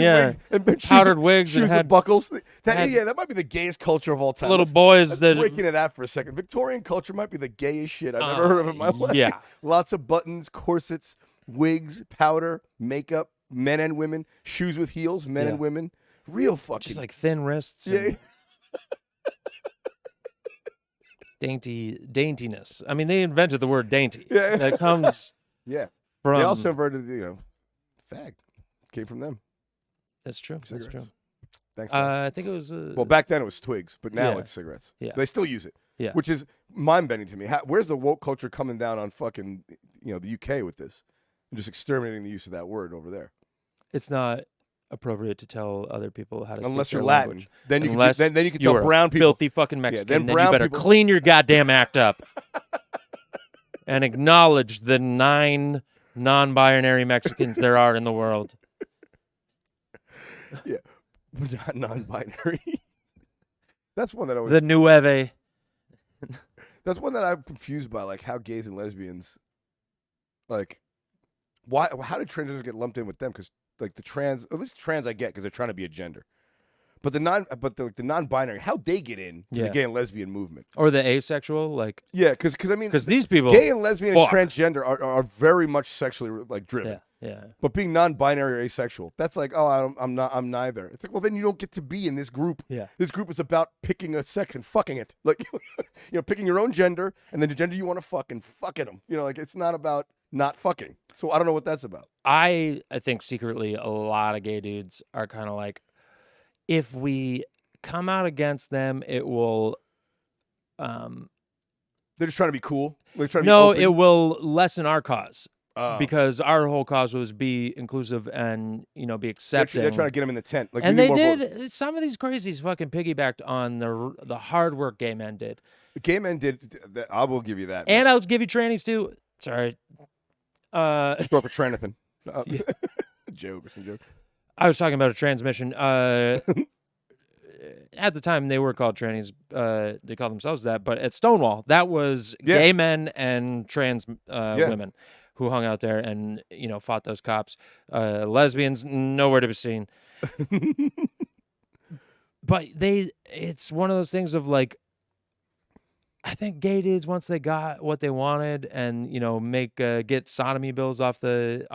powdered wigs shoes and had and buckles. That might be the gayest culture of all time. Little boys that breaking it out for a second. Victorian culture might be the gayest shit I've ever heard of in my life. Yeah, lots of buttons, corsets, wigs, powder, makeup, men and women, shoes with heels, men and women. Real fucking just like thin wrists. Yeah. Daintiness. I mean, they invented the word dainty. Yeah. That comes from. They also invented, fag. Came from them. That's true. Cigarettes. That's true. Thanks. I think it was. Well, back then it was twigs, but now it's cigarettes. Yeah. They still use it. Yeah. Which is mind-bending to me. Where's the woke culture coming down on fucking, the UK with this? And just exterminating the use of that word over there. It's not appropriate to tell other people how to speak unless their you're Latin. language. Then you Unless can then you can tell you're brown a people filthy fucking Mexican. then Then brown you better people- clean your goddamn act up and acknowledge the 9 non-binary Mexicans there are in the world. Yeah, not non-binary. That's one that I was. The Nueve. That's one that I'm confused by, like how gays and lesbians, like, why? How did transgenders get lumped in with them? Because like at least trans, I get because they're trying to be a gender, but the non-binary, how they get in to the gay and lesbian movement, or the asexual, like because I mean, because these people, gay and lesbian and transgender are very much sexually like driven. Yeah. But being non-binary or asexual, that's like, I'm neither. It's like, well, then you don't get to be in this group. Yeah. This group is about picking a sex and fucking it. Like, picking your own gender and then the gender you want to fuck and fucking them. Like it's not about not fucking. So I don't know what that's about. I think secretly a lot of gay dudes are kind of like, if we come out against them, it will. They're just trying to be cool. They're trying to no, be open. it will lessen our cause. Because our whole cause was be inclusive and be accepting. They're trying to get them in the tent. Like, and we they need more did. votes. Some of these crazies fucking piggybacked on the hard work gay men did. Gay men did. I will give you that. And I'll give you trannies too. Sorry. Short for tranithin. Joke. I was talking about a transmission. At the time, they were called trannies. They called themselves that. But at Stonewall, that was gay men and trans women who hung out there and fought those cops. Lesbians nowhere to be seen. But it's one of those things of like, I think gay dudes, once they got what they wanted and get sodomy bills off the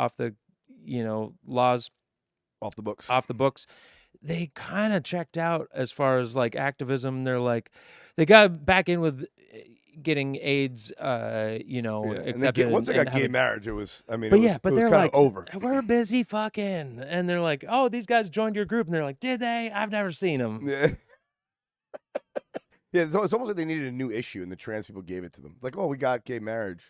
laws off the books, they kind of checked out as far as like activism. They're like, they got back in with getting AIDS, accepted. Once they got gay marriage, it was. I mean, but kind they're like, of over. We're busy fucking, and they're like, oh, these guys joined your group, and they're like, did they? I've never seen them. Yeah. Yeah, it's almost like they needed a new issue, and the trans people gave it to them. Like, oh, we got gay marriage.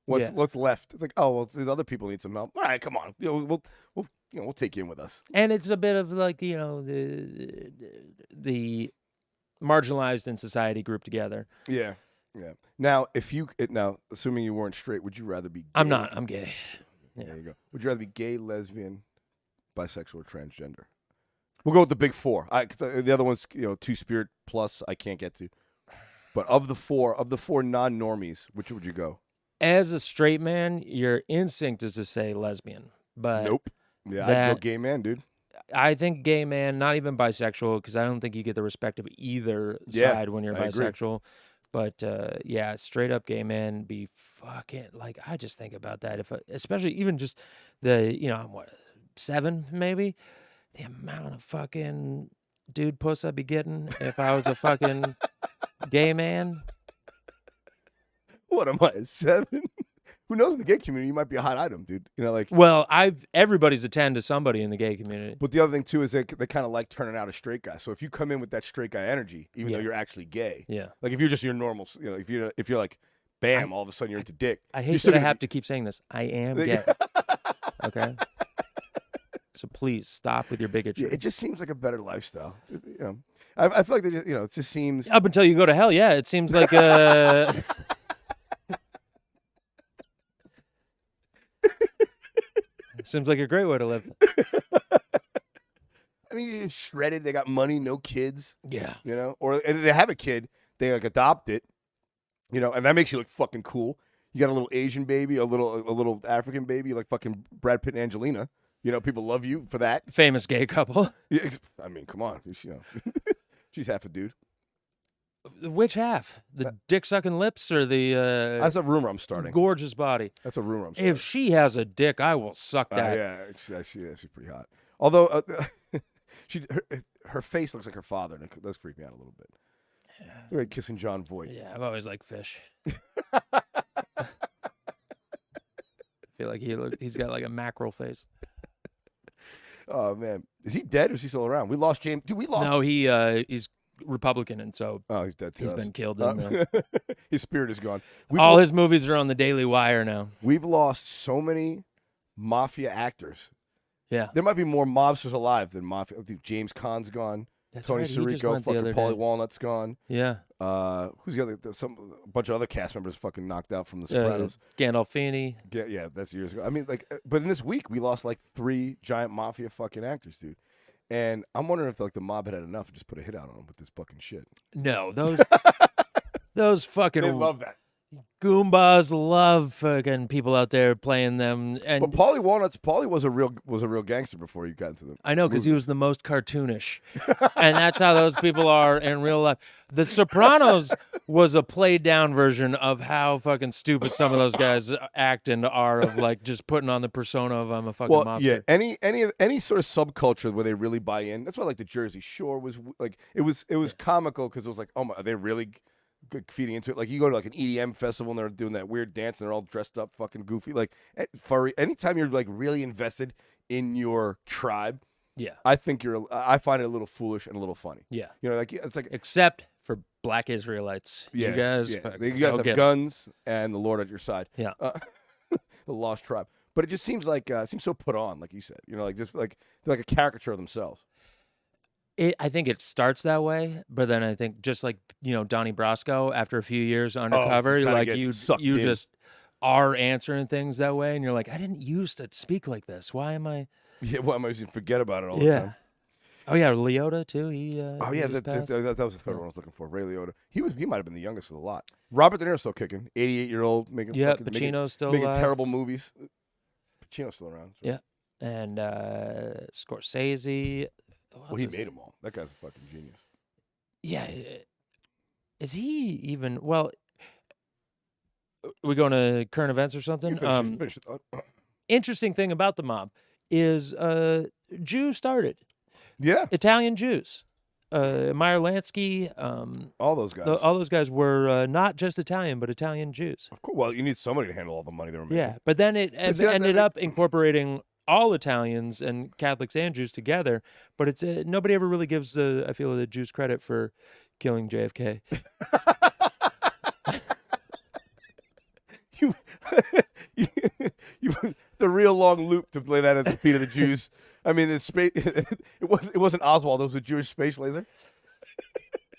What's left? It's like, oh, well, the other people need some help. All right, come on, we'll take you in with us. And it's a bit of like the marginalized in society grouped together. Yeah. Now, assuming you weren't straight, would you rather be gay? I'm not. I'm gay. Yeah. There you go. Would you rather be gay, lesbian, bisexual, or transgender? We'll go with the big four. The other one's, two-spirit plus I can't get to. But of the four non-normies, which would you go? As a straight man, your instinct is to say lesbian. But nope. Yeah, I'd go gay man, dude. I think gay man, not even bisexual, because I don't think you get the respect of either side when you're bisexual. Agree. But straight up gay man be fucking like, I just think about that. Especially even just I'm 7 maybe. The amount of fucking dude puss I'd be getting if I was a fucking gay man. What am I, a 7? Who knows, in the gay community, you might be a hot item, dude. You know, like. Well, everybody's a 10 to somebody in the gay community. But the other thing too is they kind of like turning out a straight guy. So if you come in with that straight guy energy, even though you're actually gay, Yeah. like if you're just your normal, you know, if you're like, bam, all of a sudden you're into dick. I hate that I have to keep saying this. I am gay. Okay. So please stop with your bigotry. Yeah, it just seems like a better lifestyle. You know, I feel like they just, you know, it just seems up until you go to hell. Yeah, it seems like seems like a great way to live. I mean, you're shredded. They got money, no kids. Yeah. You know, or and they have a kid, they like adopt it. You know, and that makes you look fucking cool. You got a little Asian baby, a little African baby, like fucking Brad Pitt and Angelina. You know, people love you for that. Famous gay couple. Yeah, I mean, come on. You know, she's half a dude. Which half? The dick-sucking lips or the That's a rumor I'm starting. gorgeous body? That's a rumor I'm starting. If she has a dick, I will suck that. Yeah, she's pretty hot. Although her face looks like her father, and it does freak me out a little bit. It's like kissing John Voight. Yeah, I've always liked Fish. I feel like he's got like a mackerel face. Oh man, is he dead or is he still around? We lost James. Dude, we lost. No, he's Republican, and so he's dead too. he's been killed. In the... His spirit is gone. All his movies are on the Daily Wire now. We've lost so many mafia actors. Yeah, there might be more mobsters alive than mafia. I think James Caan's gone. That's Tony right. Sirico, fucking Paulie Walnut's gone. Yeah. Who's the other? A bunch of other cast members fucking knocked out from The Sopranos. Gandolfini. Yeah, that's years ago. I mean, like, but in this week we lost like 3 giant mafia fucking actors, dude. And I'm wondering if like the mob had enough and just put a hit out on them with this fucking shit. No, those fucking they love that. Goombas love fucking people out there playing them. And but Paulie was a real gangster before he got into them. I know, because he was the most cartoonish, and that's how those people are in real life. The Sopranos was a played down version of how fucking stupid some of those guys act and are, of like just putting on the persona of I'm a fucking mobster. Yeah, any sort of subculture where they really buy in. That's why like the Jersey Shore was like it was comical because it was like, oh my, are they really feeding into it? Like you go to like an EDM festival and they're doing that weird dance and they're all dressed up fucking goofy, like furry. Anytime you're like really invested in your tribe, yeah, I find it a little foolish and a little funny. Yeah, you know, like it's like except for Black Israelites. Yeah, you guys have guns and the Lord at your side. Yeah, the lost tribe. But it just seems like seems so put on, like you said. You know, like just like they're like a caricature of themselves. I think it starts that way, but then I think just like, you know, Donnie Brasco, after a few years undercover, like you just are answering things that way, and you're like, I didn't used to speak like this. Why am I? Yeah, why am I using forget about it all the time? Oh yeah, Leota too. That was the third one I was looking for. Ray Liotta. He might have been the youngest of the lot. Robert De Niro's still kicking. 88-year-old making Pacino's still making terrible movies. Pacino's still around. So. Yeah, and Scorsese. Well, he made them all. That guy's a fucking genius. Yeah. Is he even... Well, we going to current events or something? Finish it. Interesting thing about the mob is Jews started. Yeah. Italian Jews. Meyer Lansky. All those guys. All those guys were not just Italian, but Italian Jews. Of course. Well, you need somebody to handle all the money they were making. Yeah, but then it ended up incorporating all Italians and Catholics and Jews together, but it's nobody ever really gives I feel the Jews credit for killing JFK. The real long loop to play that at the feet of the Jews. I mean, it wasn't Oswald. It was a Jewish space laser.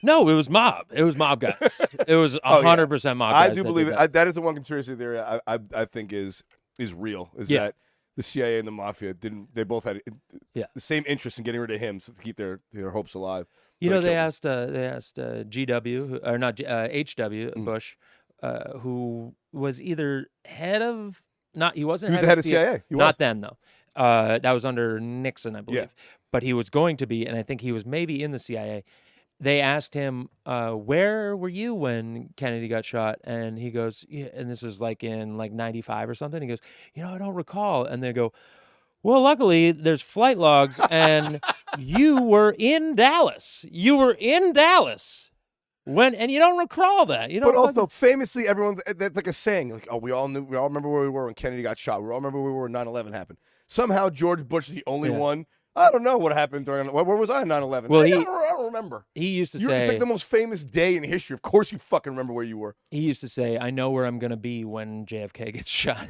No, it was mob. It was mob guys. It was 100% mob guys. I do believe it. That is the one conspiracy theory I think is real. That the CIA and the mafia they both had the same interest in getting rid of him to keep their hopes alive. You know, they asked GW or not HW Bush, who was either head of he wasn't head of CIA. Not then though. That was under Nixon, I believe. Yeah. But he was going to be, and I think he was maybe in the CIA. They asked him, where were you when Kennedy got shot? And he goes, and this is like in like 95 or something. He goes, I don't recall. And they go, Well, luckily, there's flight logs, and you were in Dallas. You were in Dallas. And you don't recall that. You don't But also, famously, everyone, that's like a saying, like, oh, we all remember where we were when Kennedy got shot. We all remember where we were when 9/11 happened. Somehow, George Bush is the only one. I don't know what happened during, where was I on 9/11? Well, I don't remember. He used to It's say, like the most famous day in history. Of course you fucking remember where you were. he used to say, I know where I'm going to be when JFK gets shot.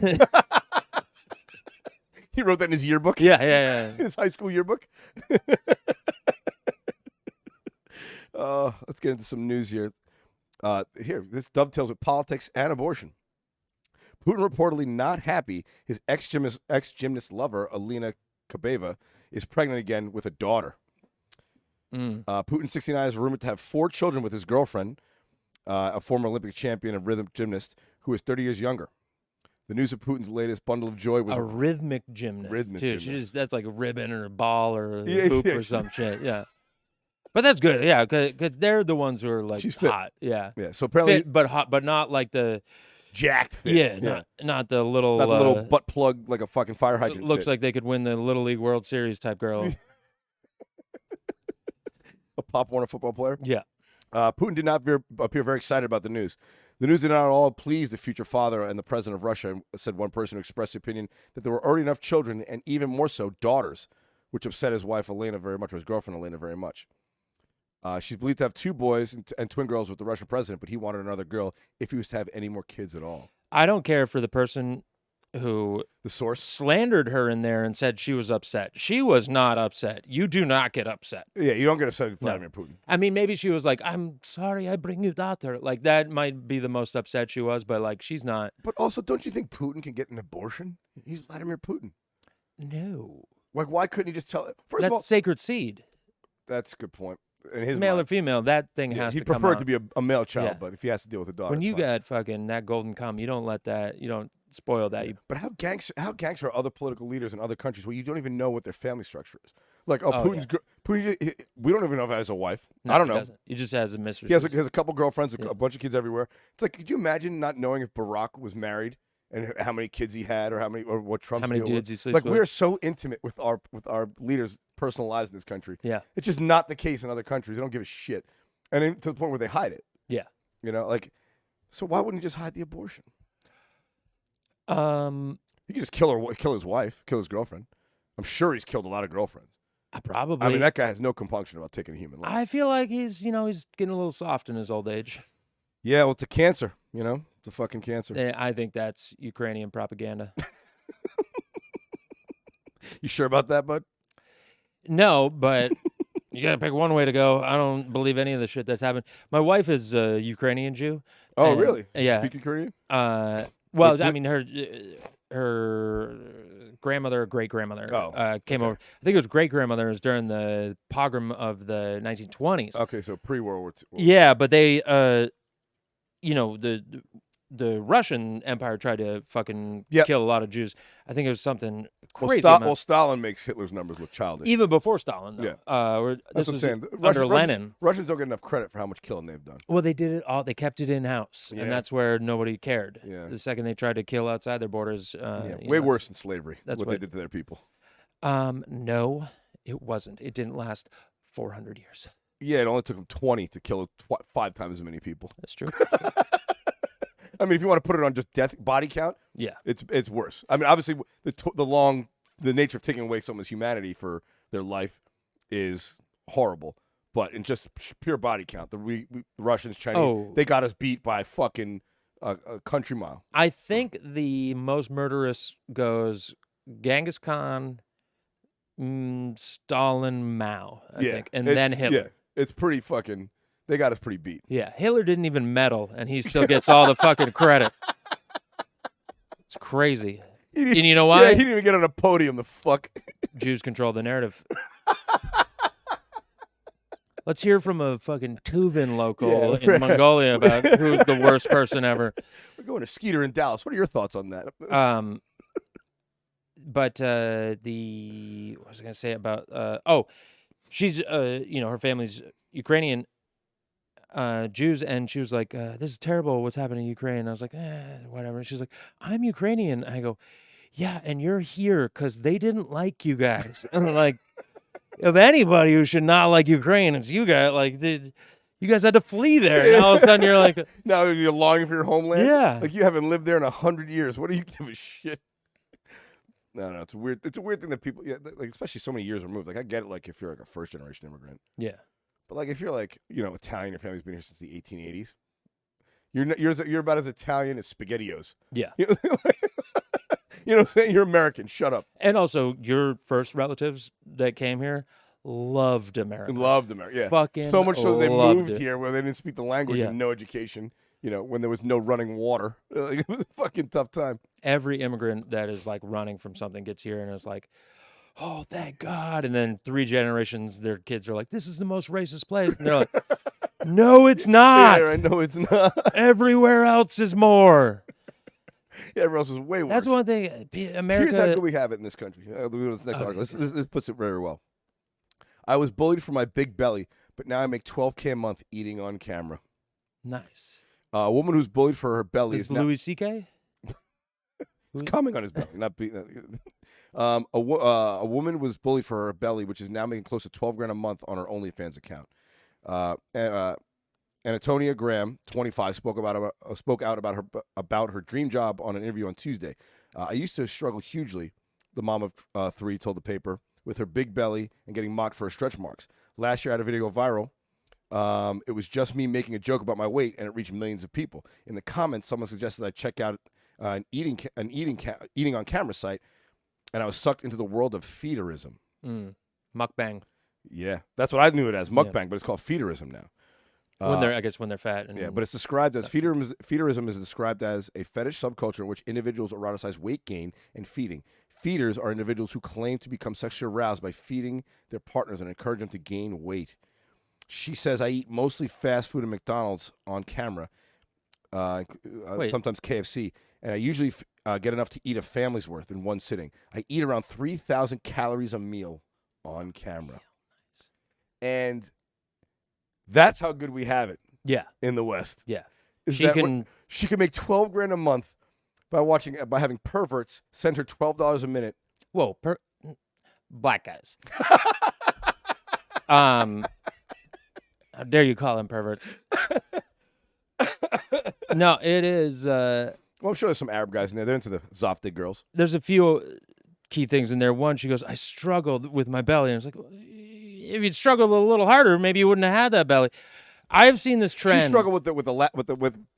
He wrote that in his yearbook? Yeah. In his high school yearbook? Let's get into some news here. This dovetails with politics and abortion. Putin reportedly not happy his ex-gymnast lover, Alina Kabeva, is pregnant again with a daughter. Putin, 69, is rumored to have 4 children with his girlfriend, a former Olympic champion and rhythm gymnast who is 30 years younger. The news of Putin's latest bundle of joy was a rhythmic gymnast. Dude, that's like a ribbon or a ball or a hoop or some shit. Yeah. But that's good, yeah, because they're the ones who are like She's fit. hot. Yeah. Yeah, so apparently fit, but hot, but not like the jacked fit. Yeah. Not the little butt plug like a fucking fire hydrant. Looks like they could win the Little League World Series type girl. A Pop Warner football player? Yeah. Putin did not appear very excited about the news. The news did not at all please the future father and the president of Russia, said one person who expressed the opinion that there were already enough children and even more so daughters, which upset his wife Elena very much, or his girlfriend Elena very much. She's believed to have 2 boys and twin girls with the Russian president, but he wanted another girl if he was to have any more kids at all. I don't care for the person who the source slandered her in there and said she was upset. She was not upset. You do not get upset. Yeah, you don't get upset with Vladimir Putin. I mean, maybe she was like, I'm sorry I bring you daughter. Like, that might be the most upset she was, but, like, she's not. But also, don't you think Putin can get an abortion? He's Vladimir Putin. No. Like, why couldn't he just tell it? First That's of all, sacred seed. That's a good point. In his male mind. or female, that thing has to come out. He'd prefer to be a male child, but if he has to deal with a daughter. When you got fucking that golden cum, you don't let that, you don't spoil that. Yeah. But how gangster are other political leaders in other countries where you don't even know what their family structure is? Like, Putin, we don't even know if he has a wife. No, I don't know. He just has a mistress. He has a couple girlfriends, a bunch of kids everywhere. It's like, could you imagine not knowing if Barack was married and how many kids he had, or what Trump's how many deal dudes was? he sleeps Like, with? we're so intimate with our leaders' personal lives in this country. Yeah, it's just not the case in other countries. They don't give a shit, and to the point where they hide it. Yeah, like, so why wouldn't he just hide the abortion? He could just kill his wife, kill his girlfriend. I'm sure he's killed a lot of girlfriends. Probably. I mean, that guy has no compunction about taking a human life. I feel like he's getting a little soft in his old age. Yeah, well, it's a cancer. It's a fucking cancer. I think that's Ukrainian propaganda. You sure about that, bud? No, but you got to pick one way to go. I don't believe any of the shit that's happened. My wife is a Ukrainian Jew. Oh, really? Yeah. Speak Ukrainian? Well, I mean, her grandmother or great-grandmother came over. I think it was great-grandmother. It was during the pogrom of the 1920s. Okay, so pre-World War II. Yeah, but they, the Russian Empire tried to fucking kill a lot of Jews. I think it was something crazy. Well, Stalin makes Hitler's numbers look childish. Even before Stalin, though. Yeah. This was under Lenin. Russians don't get enough credit for how much killing they've done. Well, they did it all. They kept it in-house, and that's where nobody cared. Yeah. The second they tried to kill outside their borders. Way worse than slavery. That's what they did to their people. No, it wasn't. It didn't last 400 years. Yeah, it only took them 20 to kill 5 times as many people. That's true. I mean, if you want to put it on just body count, it's worse. I mean, obviously, the nature of taking away someone's humanity for their life is horrible. But in just pure body count, the Russians, Chinese, they got us beat by fucking a country mile. I think the most murderous goes Genghis Khan, Stalin, Mao, I think, and then Hitler. Yeah, it's pretty fucking. They got us pretty beat. Yeah, Hitler didn't even medal, and he still gets all the fucking credit. It's crazy. And you know why? Yeah, he didn't even get on a podium, the fuck. Jews control the narrative. Let's hear from a fucking Tuvan local in Mongolia about who's the worst person ever. We're going to Skeeter in Dallas. What are your thoughts on that? But what was I going to say about, she's, her family's Ukrainian Jews, and she was like, this is terrible what's happening in Ukraine. And I was like, whatever. And she's like, I'm Ukrainian. I go, yeah, and you're here because they didn't like you guys. And like, if anybody who should not like Ukraine, it's you guys. Like, you guys had to flee there. And all of a sudden you're like, Now you're longing for your homeland. yeah. Like you haven't lived there in 100 years. What do you give a shit? No, it's a weird thing that people, like especially so many years removed. Like I get it, like if you're like a first generation immigrant. Yeah. But like if you're like Italian, your family's been here since the 1880s. You're about as Italian as SpaghettiOs. Yeah. You know what I'm saying? You're American. Shut up. And also, your first relatives that came here loved America. Loved America. Yeah. Fucking so much so that they loved moved it. here where they didn't speak the language Yeah. and no education. When there was no running water. Like, it was a fucking tough time. Every immigrant that is like running from something gets here and is like, oh, thank God. And then 3 generations, their kids are like, this is the most racist place. And they're like, no, it's not. Yeah, I know it's not. Everywhere else is more. Yeah, everyone else is way worse. That's one thing. America. Here's how good we have it in this country. We'll go to this next article. This puts it very well. I was bullied for my big belly, but now I make $12K a month eating on camera. Nice. A woman who's bullied for her belly Is is now Louis C.K.? coming on his belly, not beating. A woman was bullied for her belly, which is now making close to $12,000 a month on her OnlyFans account. Antonia Graham, 25, spoke out about her dream job on an interview on Tuesday. I used to struggle hugely, the mom of 3 told the paper, with her big belly and getting mocked for her stretch marks. Last year, I had a video go viral. It was just me making a joke about my weight, and it reached millions of people. In the comments, someone suggested I check out an eating on camera site, and I was sucked into the world of feederism. Mukbang. Yeah, that's what I knew it as, mukbang, but it's called feederism now. When they're fat. And, Yeah, but it's described as feederism is described as a fetish subculture in which individuals eroticize weight gain and feeding. Feeders are individuals who claim to become sexually aroused by feeding their partners and encourage them to gain weight. She says, I eat mostly fast food at McDonald's on camera, sometimes KFC, and I usually get enough to eat a family's worth in one sitting. I eat around 3,000 calories a meal on camera. Nice. And that's how good we have it. Yeah. In the West. Yeah. She can make $12,000 a month by having perverts send her $12 a minute. Whoa, black guys. How dare you call them perverts? No, it is. Well, I'm sure there's some Arab guys in there. They're into the Zoftig girls. There's a few key things in there. One, she goes, I struggled with my belly. And I was like, if you'd struggled a little harder, maybe you wouldn't have had that belly. I've seen this trend. She struggled with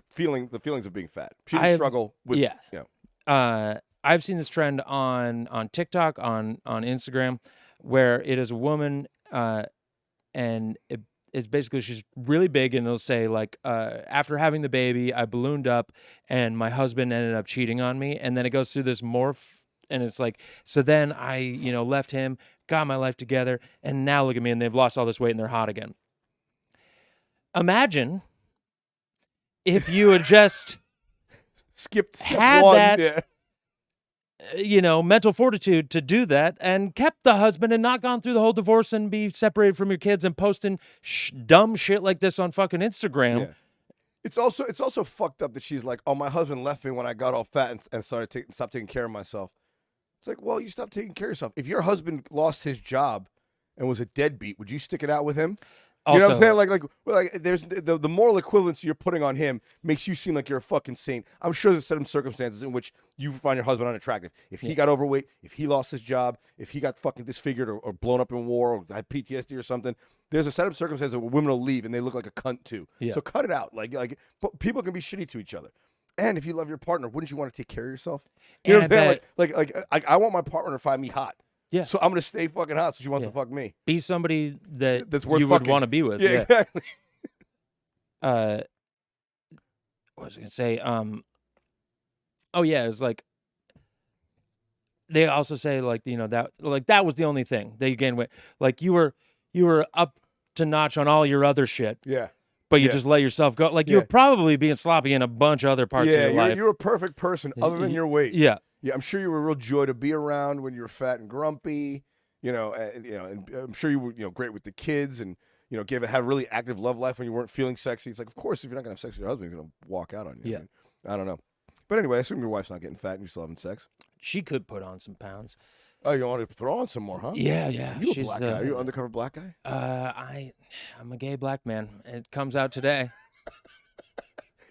feelings of being fat. She didn't struggle with I've seen this trend on TikTok, on Instagram, where it is a woman, and it's basically she's really big, and it'll say like, after having the baby, I ballooned up, and my husband ended up cheating on me, and then it goes through this morph, and it's like, so then I left him, got my life together, and now look at me, and they've lost all this weight, and they're hot again. Imagine if you had just skipped step had one, that. Mental fortitude to do that and kept the husband and not gone through the whole divorce and be separated from your kids and posting dumb shit like this on fucking Instagram. Yeah. It's also fucked up that she's like, oh, my husband left me when I got all fat and stopped taking care of myself. It's like, well, you stopped taking care of yourself. If your husband lost his job and was a deadbeat, would you stick it out with him? You know what I'm saying? Like there's the moral equivalency you're putting on him makes you seem like you're a fucking saint. I'm sure there's some circumstances in which you find your husband unattractive. If he got overweight, if he lost his job, if he got fucking disfigured or blown up in war or had PTSD or something, there's a set of circumstances where women will leave and they look like a cunt too. Yeah. So cut it out. Like people can be shitty to each other. And if you love your partner, wouldn't you want to take care of yourself? You know what I'm saying? Like I want my partner to find me hot. Yeah. So I'm gonna stay fucking hot so she wants to fuck me. Be somebody that's worth you would want to be with. Yeah, exactly. What was I gonna say? Oh yeah, it's like they also say like that was the only thing that you gained weight. Like you were up to notch on all your other shit. Yeah. But you just let yourself go. Like you're probably being sloppy in a bunch of other parts of your life. You're a perfect person other than your weight. Yeah. Yeah, I'm sure you were a real joy to be around when you were fat and grumpy. And I'm sure you were, great with the kids and, had a really active love life when you weren't feeling sexy. It's like, of course, if you're not gonna have sex with your husband, he's gonna walk out on you. Yeah. I mean, I don't know. But anyway, I assume your wife's not getting fat and you're still having sex. She could put on some pounds. Oh, you want to throw on some more, huh? Yeah, yeah. Are you a She's, black guy? Are you an undercover black guy? I'm a gay black man. It comes out today.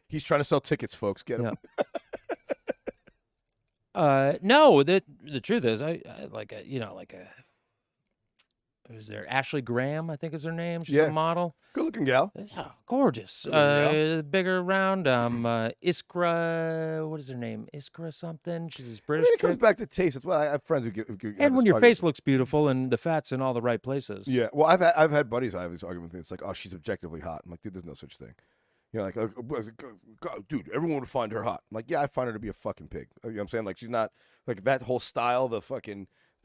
He's trying to sell tickets, folks. Get him. Yeah. No, the truth is, I like a, who's there? Ashley Graham, I think is her name. She's a model. Good looking gal. Yeah, gorgeous. Bigger, round. Iskra, what is her name? Iskra something. She's this British. It comes back to taste. That's why I have friends who get. And when your face looks beautiful and the fat's in all the right places. Yeah. Well, I've had buddies. I have this argument with me. It's like, oh, she's objectively hot. I'm like, dude, there's no such thing. You know, like, God, dude, everyone would find her hot. I'm like, yeah, I find her to be a fucking pig. You know what I'm saying? Like, she's not like that whole style. The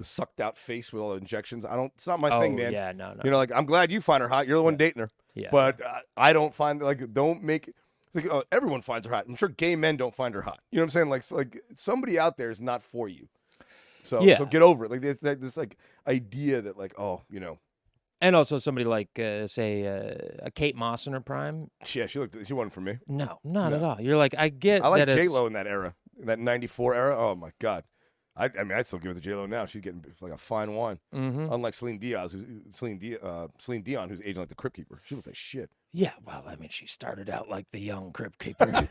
sucked out face with all the injections. It's not my thing, man. Yeah, no. You know, like, I'm glad you find her hot. You're the one dating her. Yeah. But I don't find, like, don't make, like, everyone finds her hot. I'm sure gay men don't find her hot. You know what I'm saying? Like somebody out there is not for you. So get over it. Like, there's this, like, idea that, like, oh, you know. And also somebody like, say, a Kate Moss in her prime. Yeah, she wasn't for me. No, not at all. You're like, I like J-Lo in that era, in that 94 era. Oh, my God. I mean, I'd still give it to J-Lo now. She's getting like a fine wine. Mm-hmm. Unlike Celine Dion, who's aging like the Crypt Keeper. She looks like shit. Yeah, well, I mean, she started out like the young Crypt Keeper.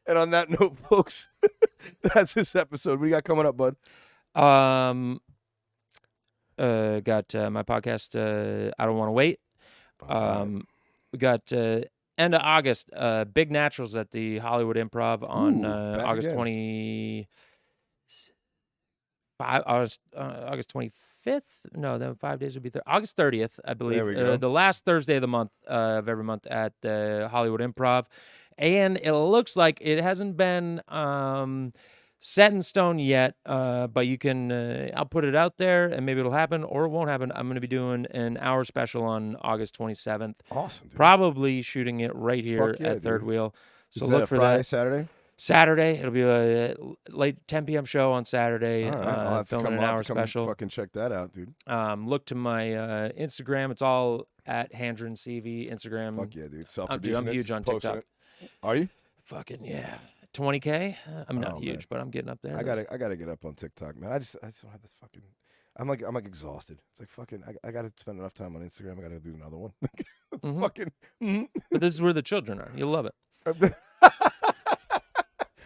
And on that note, folks, that's this episode. What do you got coming up, bud? Got my podcast, I Don't Want to Wait. We got end of August, Big Naturals at the Hollywood Improv on August 25th. August 25th? No, then 5 days would be August 30th, I believe. There we go. The last Thursday of the month, of every month at the Hollywood Improv. And it looks like it hasn't been set in stone yet, but you can, I'll put it out there and maybe it'll happen or it won't happen. I'm going to be doing an hour special on August 27th. Awesome, dude. Probably shooting it right here at Third Wheel. So Is look that for Friday, that. Saturday? Saturday. It'll be a late 10 p.m. show on Saturday. All right. I'll have filming to an hour come special. Fucking check that out, dude. Look to my Instagram. It's all at Handren Seavey Instagram. Fuck yeah, dude. Dude, I'm huge on TikTok. Are you? Fucking yeah. 20K. I'm not huge, man. but I'm getting up there. I gotta get up on TikTok, man. I just don't have this fucking. I'm like exhausted. It's like fucking. I gotta spend enough time on Instagram. I gotta do another one. Mm-hmm. Fucking. But this is where the children are. You'll love it.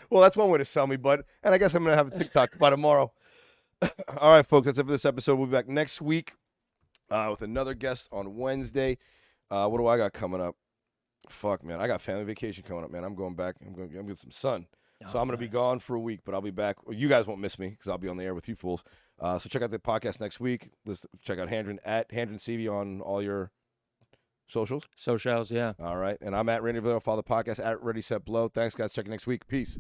Well, that's one way to sell me, bud. And I guess I'm gonna have a TikTok by tomorrow. All right, folks. That's it for this episode. We'll be back next week with another guest on Wednesday. What do I got coming up? Fuck, man. I got family vacation coming up, man. I'm going back. I'm going to get some sun. So I'm going to be gone for a week, but I'll be back. Well, you guys won't miss me because I'll be on the air with you fools. So check out the podcast next week. Check out Handren at Handren Seavey on all your socials. Socials, yeah. All right. And I'm at Randy Valero. Follow the podcast at Ready Set Blow. Thanks, guys. Check you next week. Peace.